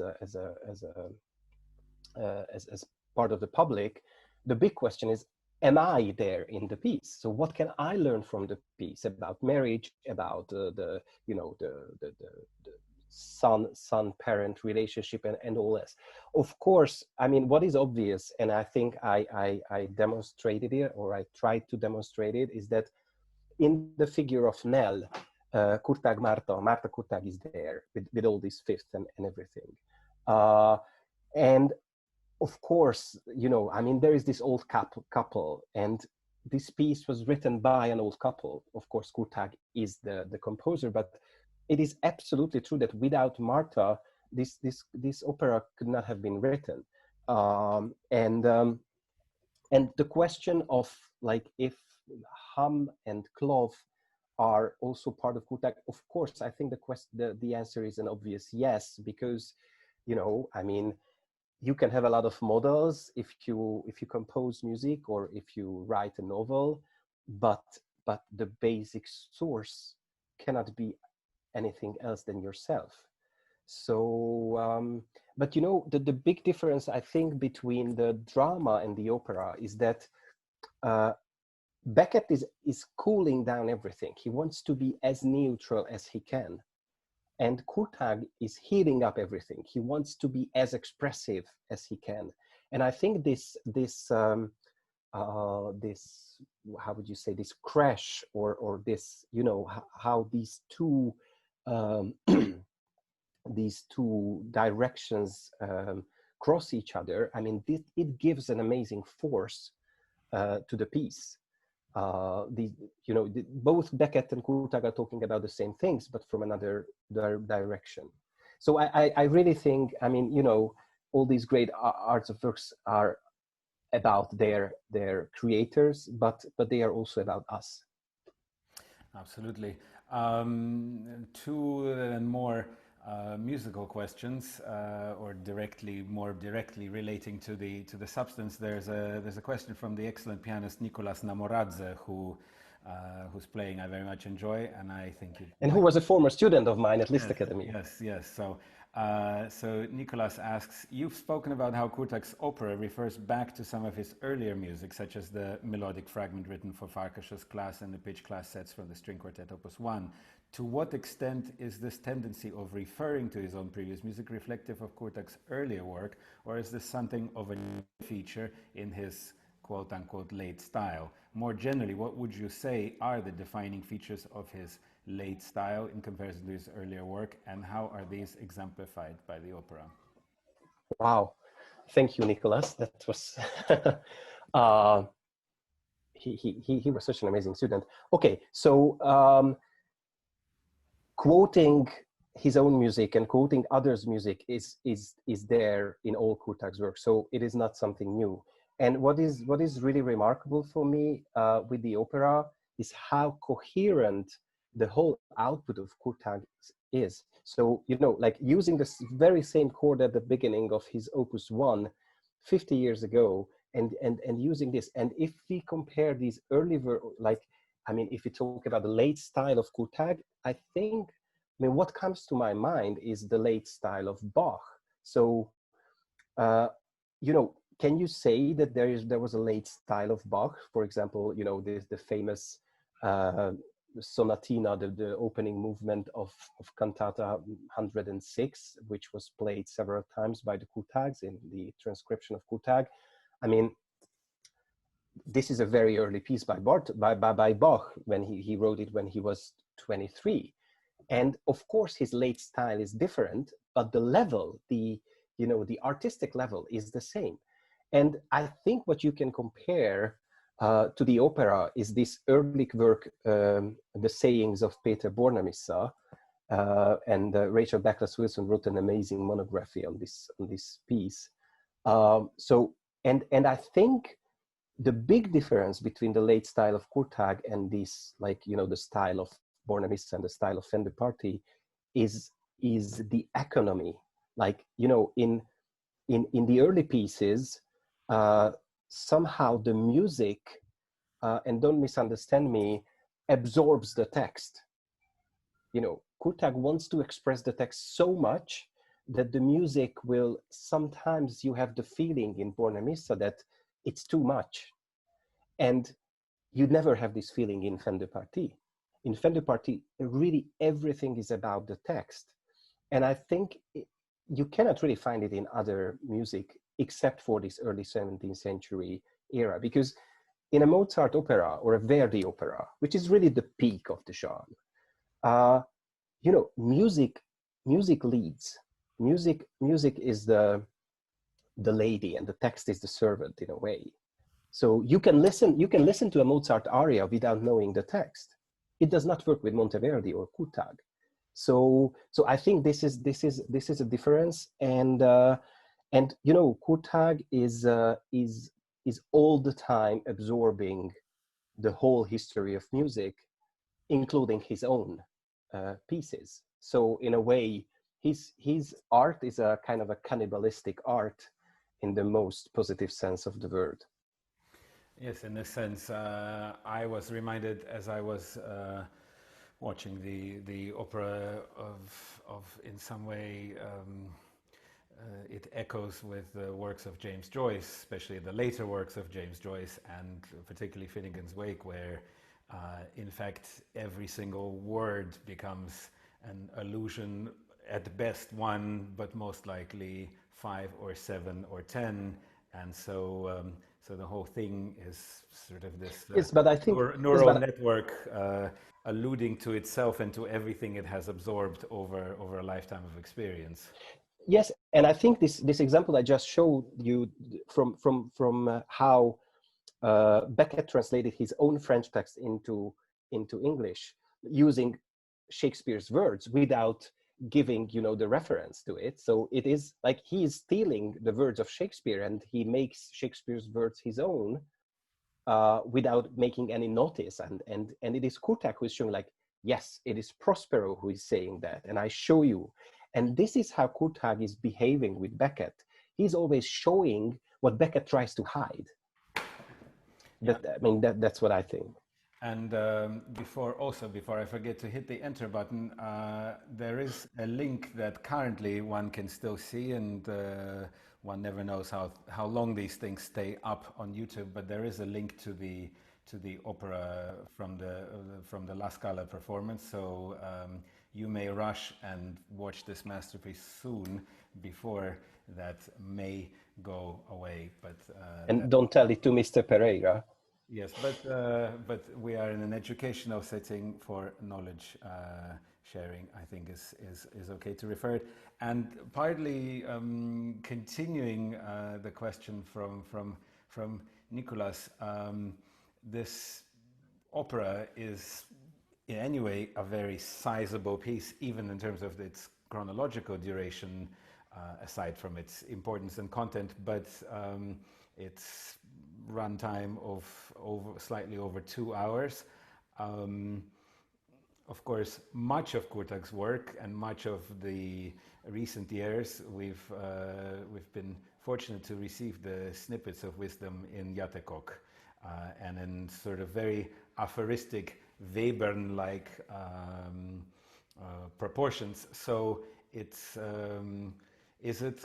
part of the public, the big question is, am I there in the piece? So what can I learn from the piece about marriage, about the son-parent relationship, and all this? Of course, I mean, what is obvious, and I think I demonstrated it, or I tried to demonstrate it, is that in the figure of Nell, Kurtág Marta Kurtág is there with all these fifths and everything. And of course, you know, I mean, there is this old couple, and this piece was written by an old couple. Of course, Kurtág is the composer, but it is absolutely true that without Marta, this opera could not have been written. And the question of, like, if Hum and Klov are also part of Kurtág, of course, I think the answer is an obvious yes, because, you know, I mean, you can have a lot of models if you compose music, or if you write a novel, but the basic source cannot be anything else than yourself. So, but you know, the big difference, I think, between the drama and the opera is that Beckett is cooling down everything. He wants to be as neutral as he can. And Kurtág is heating up everything. He wants to be as expressive as he can. And I think this how would you say, this crash, or this, you know, how these two these two directions cross each other. I mean, it gives an amazing force to the piece. Both Beckett and Kurtág are talking about the same things, but from another direction. So I really think, I mean, you know, all these great arts of works are about their creators, but they are also about us. Absolutely. Two and more musical questions, or more directly relating to the substance. There's a question from the excellent pianist Nicolas Namoradze, who's playing I very much enjoy, and I think who was a former student of mine at Liszt Academy. Yes. So Nicolas asks, you've spoken about how Kurtág's opera refers back to some of his earlier music, such as the melodic fragment written for Farkas's class and the pitch class sets from the string quartet Opus 1. To what extent is this tendency of referring to his own previous music reflective of Kurtág's earlier work, or is this something of a new feature in his quote-unquote late style? More generally, what would you say are the defining features of his late style in comparison to his earlier work, and how are these exemplified by the opera? Wow, thank you, Nicolas. That was he was such an amazing student. Okay, so quoting his own music and quoting others' music is there in all Kurtág's work, so it is not something new. And what is really remarkable for me with the opera is how coherent the whole output of Kurtág is. So, you know, like using this very same chord at the beginning of his Opus 1 50 years ago, and using this, and if we compare these early if we talk about the late style of Kurtág, I mean, what comes to my mind is the late style of Bach. So, you know, can you say that there was a late style of Bach? For example, you know, there's the famous sonatina, the opening movement of Cantata 106, which was played several times by the Kurtágs in the transcription of Kurtág. I mean, this is a very early piece by Bach, when he wrote it when he was 23. And of course, his late style is different, but the level, the artistic level is the same. And I think what you can compare to the opera is this early work, The Sayings of Peter Bornemisza, and Rachel Backlash-Wilson wrote an amazing monography on this piece. And I think the big difference between the late style of Kurtág and this, like, you know, the style of Bornemisza and the style of fin de partie is the economy. Like, you know, in the early pieces, somehow the music, and don't misunderstand me, absorbs the text. You know, Kurtág wants to express the text so much that the music will, sometimes you have the feeling in Bornemisza that it's too much. And you never have this feeling in fin de partie. In fin de partie, really everything is about the text. And I think you cannot really find it in other music except for this early 17th century era, because in a Mozart opera or a Verdi opera, which is really the peak of the genre, you know, music leads. Music is the lady, and the text is the servant in a way. So you can listen to a Mozart aria without knowing the text. It does not work with Monteverdi or Kurtág. So I think this is a difference, and you know, Kurtág is all the time absorbing the whole history of music, including his own pieces. So in a way, his art is a kind of a cannibalistic art in the most positive sense of the word. Yes, in a sense, I was reminded as I was watching the opera of in some way it echoes with the works of James Joyce, especially the later works of James Joyce, and particularly Finnegan's Wake, where in fact every single word becomes an allusion, at best one, but most likely 5 or 7 or 10, and so so the whole thing is sort of this yes, but I think, neural network alluding to itself and to everything it has absorbed over a lifetime of experience. Yes, and I think this example I just showed you from how Beckett translated his own French text into English using Shakespeare's words without giving, you know, the reference to it. So it is like he is stealing the words of Shakespeare and he makes Shakespeare's words his own without making any notice. And it is Kurtág who is showing, like, yes, it is Prospero who is saying that, and I show you. And this is how Kurtág is behaving with Beckett. He's always showing what Beckett tries to hide. That, I mean, that's what I think. And before I forget to hit the enter button, there is a link that currently one can still see, and one never knows how long these things stay up on YouTube. But there is a link to the opera from the La Scala performance. So you may rush and watch this masterpiece soon before that may go away. But and don't tell it to Mr. Pereira. Yes, but we are in an educational setting for knowledge sharing. I think is okay to refer it. And partly continuing the question from Nicholas, this opera is in any way a very sizable piece, even in terms of its chronological duration, aside from its importance and content, but its runtime of slightly over 2 hours. Of course, much of Kurtág's work and much of the recent years, we've been fortunate to receive the snippets of wisdom in Játékok, and in sort of very aphoristic Webern-like proportions. So it's is it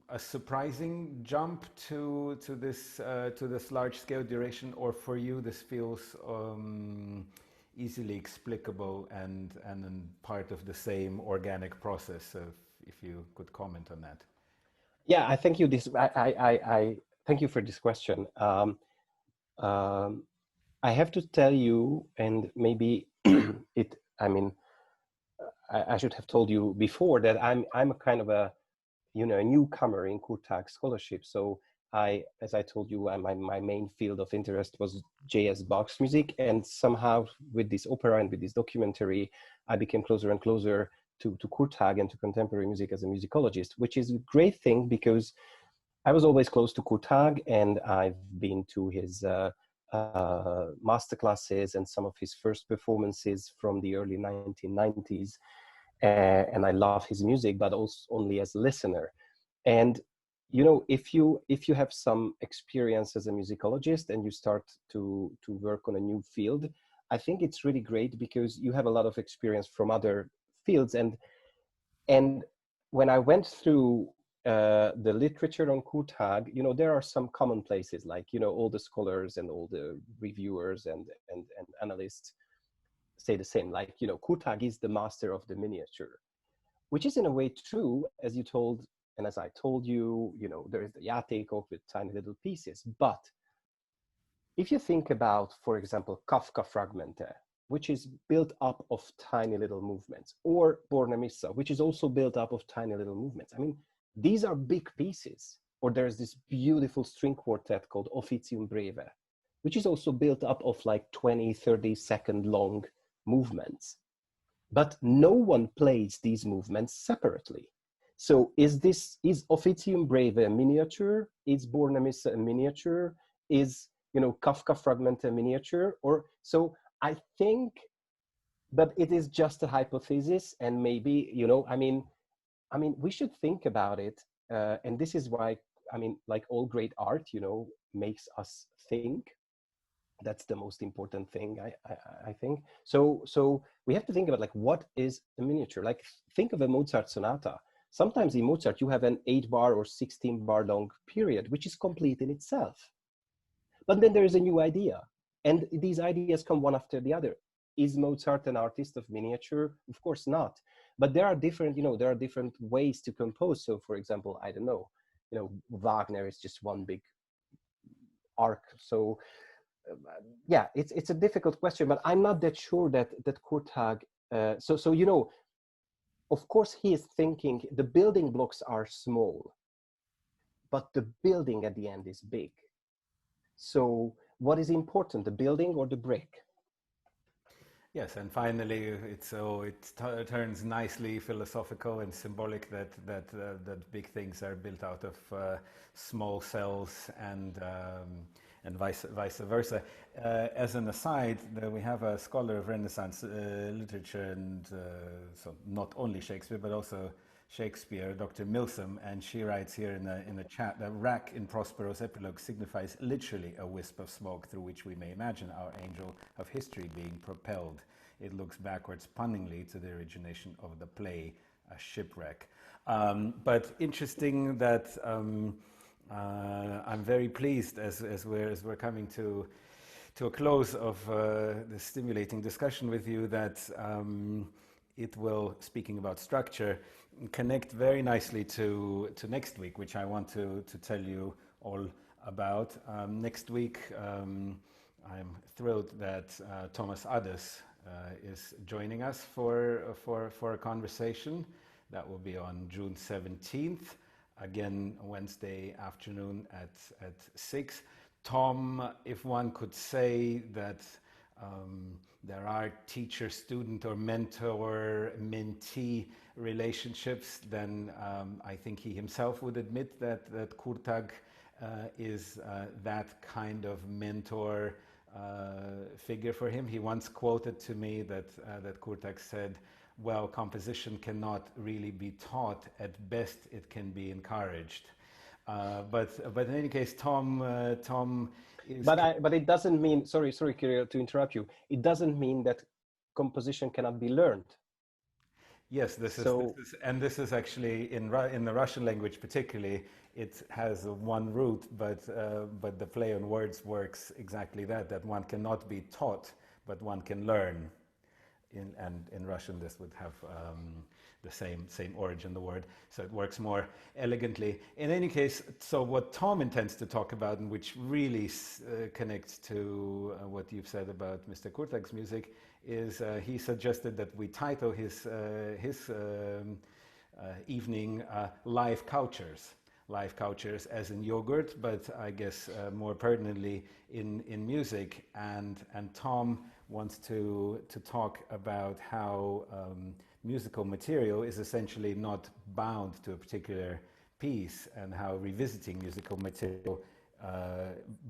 a surprising jump to this large scale duration, or for you this feels easily explicable and part of the same organic process? If you could comment on that. Yeah, I thank you. I thank you for this question. I have to tell you, and maybe I mean, I should have told you before that I'm a kind of a, you know, a newcomer in Kurtág scholarship. So as I told you, my main field of interest was J.S. Bach's music, and somehow with this opera and with this documentary, I became closer and closer to Kurtág and to contemporary music as a musicologist, which is a great thing because I was always close to Kurtág, and I've been to his master classes and some of his first performances from the early 1990s, and I love his music, but also only as a listener. And you know, if you have some experience as a musicologist and you start to work on a new field, I think it's really great because you have a lot of experience from other fields. And when I went through the literature on Kurtág, you know, there are some commonplaces, like, you know, all the scholars and all the reviewers and analysts say the same, like, you know, Kurtág is the master of the miniature, which is in a way true, as you told, and as I told you, you know, there is the játékok with tiny little pieces. But if you think about, for example, Kafka Fragmente, which is built up of tiny little movements, or Borne Missa, which is also built up of tiny little movements. I mean, these are big pieces. Or there's this beautiful string quartet called Officium Breve, which is also built up of like 20, 30-second long movements. But no one plays these movements separately. So is Officium Breve a miniature? Is Borne Missa a miniature? Is, you know, Kafka Fragmente a miniature? Or so I think, but it is just a hypothesis, and maybe, you know, I mean, we should think about it, and this is why, I mean, like all great art, you know, makes us think. That's the most important thing, I think. So we have to think about, like, what is a miniature? Like, think of a Mozart sonata. Sometimes in Mozart, you have an 8-bar or 16-bar long period, which is complete in itself. But then there is a new idea, and these ideas come one after the other. Is Mozart an artist of miniature? Of course not. But there are different, you know, there are different ways to compose. So, for example, I don't know, you know, Wagner is just one big arc. So, yeah, it's a difficult question, but I'm not that sure that Kurtág. So you know, of course, he is thinking the building blocks are small, but the building at the end is big. So what is important, the building or the brick? Yes, and finally, it turns nicely philosophical and symbolic that big things are built out of small cells, and vice versa. As an aside, we have a scholar of Renaissance literature, and so not only Shakespeare but also Shakespeare, Dr. Milsom, and she writes here in the chat that rack in Prospero's epilogue signifies literally a wisp of smoke through which we may imagine our angel of history being propelled. It looks backwards punningly to the origination of the play, A Shipwreck. But interesting that I'm very pleased as we're coming to a close of the stimulating discussion with you that it will, speaking about structure, connect very nicely to next week, which I want to tell you all about. Next week, I'm thrilled that Thomas Addes is joining us for a conversation. That will be on June 17th, again Wednesday afternoon at 6. Tom, if one could say that there are teacher-student or mentor-mentee relationships, then I think he himself would admit that Kurtág is that kind of mentor figure for him. He once quoted to me that Kurtág said, well, composition cannot really be taught. At best, it can be encouraged. But in any case, Tom is... But it doesn't mean, sorry, Kirill, to interrupt you. It doesn't mean that composition cannot be learned. Yes, this is actually in the Russian language particularly. It has one root, but the play on words works exactly that one cannot be taught, but one can learn. In Russian, this would have the same origin, the word, so it works more elegantly. In any case, so what Tom intends to talk about, and which really connects to what you've said about Mr. Kurtág's music, is he suggested that we title his evening "Live Cultures." life cultures as in yogurt, but I guess more pertinently in music. And Tom wants to talk about how musical material is essentially not bound to a particular piece, and how revisiting musical material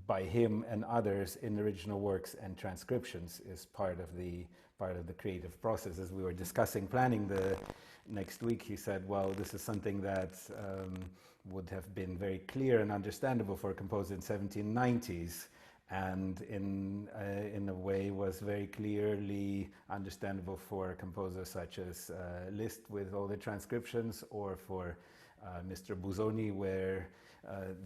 by him and others in original works and transcriptions is part of the creative process. As we were discussing planning the next week, he said, well, this is something that would have been very clear and understandable for a composer in 1790s, and in a way was very clearly understandable for a composer such as Liszt with all the transcriptions, or for Mr. Busoni, where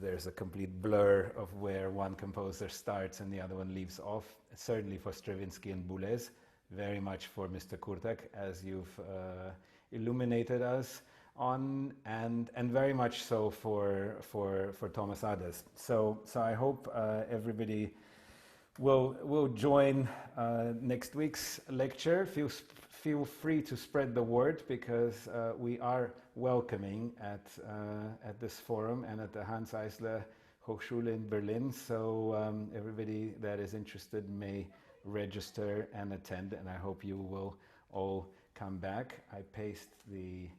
there's a complete blur of where one composer starts and the other one leaves off. Certainly for Stravinsky and Boulez, very much for Mr. Kurtág, as you've illuminated us on, and very much so for Thomas Adès. So I hope everybody will join next week's lecture. Feel free to spread the word, because we are welcoming at this forum and at the Hanns Eisler Hochschule in Berlin. So everybody that is interested may register and attend, and I hope you will all come back. I paste the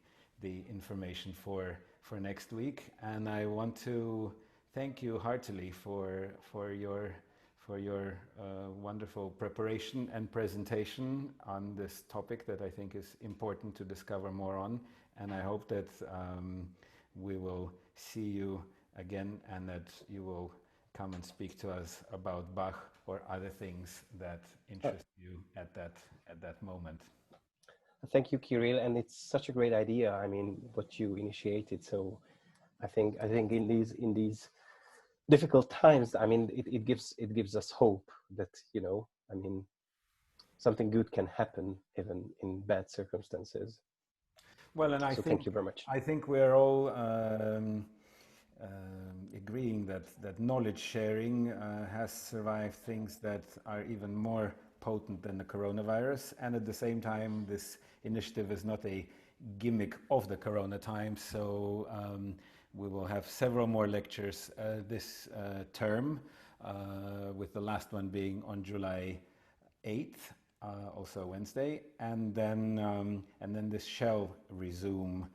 information for next week, and I want to thank you heartily for your wonderful preparation and presentation on this topic that I think is important to discover more on. And I hope that we will see you again, and that you will come and speak to us about Bach or other things that interest you at that moment. Thank you, Kirill, and it's such a great idea. I mean, what you initiated. So I think in these difficult times, I mean, it gives us hope that, you know, I mean, something good can happen even in bad circumstances. Well, and thank you very much. I think we're all agreeing that knowledge sharing has survived things that are even more potent than the coronavirus, and at the same time, this initiative is not a gimmick of the corona time. So we will have several more lectures this term, with the last one being on July 8th, also Wednesday, and then this shall resume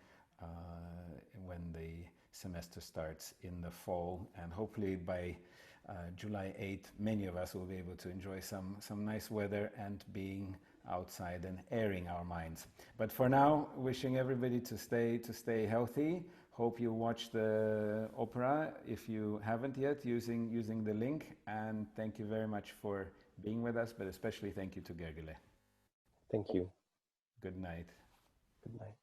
when the semester starts in the fall, and hopefully by July 8th, many of us will be able to enjoy some nice weather and being outside and airing our minds. But for now, wishing everybody to stay healthy. Hope you watch the opera if you haven't yet, using the link. And thank you very much for being with us, but especially thank you to Gergely. Thank you. Good night. Good night.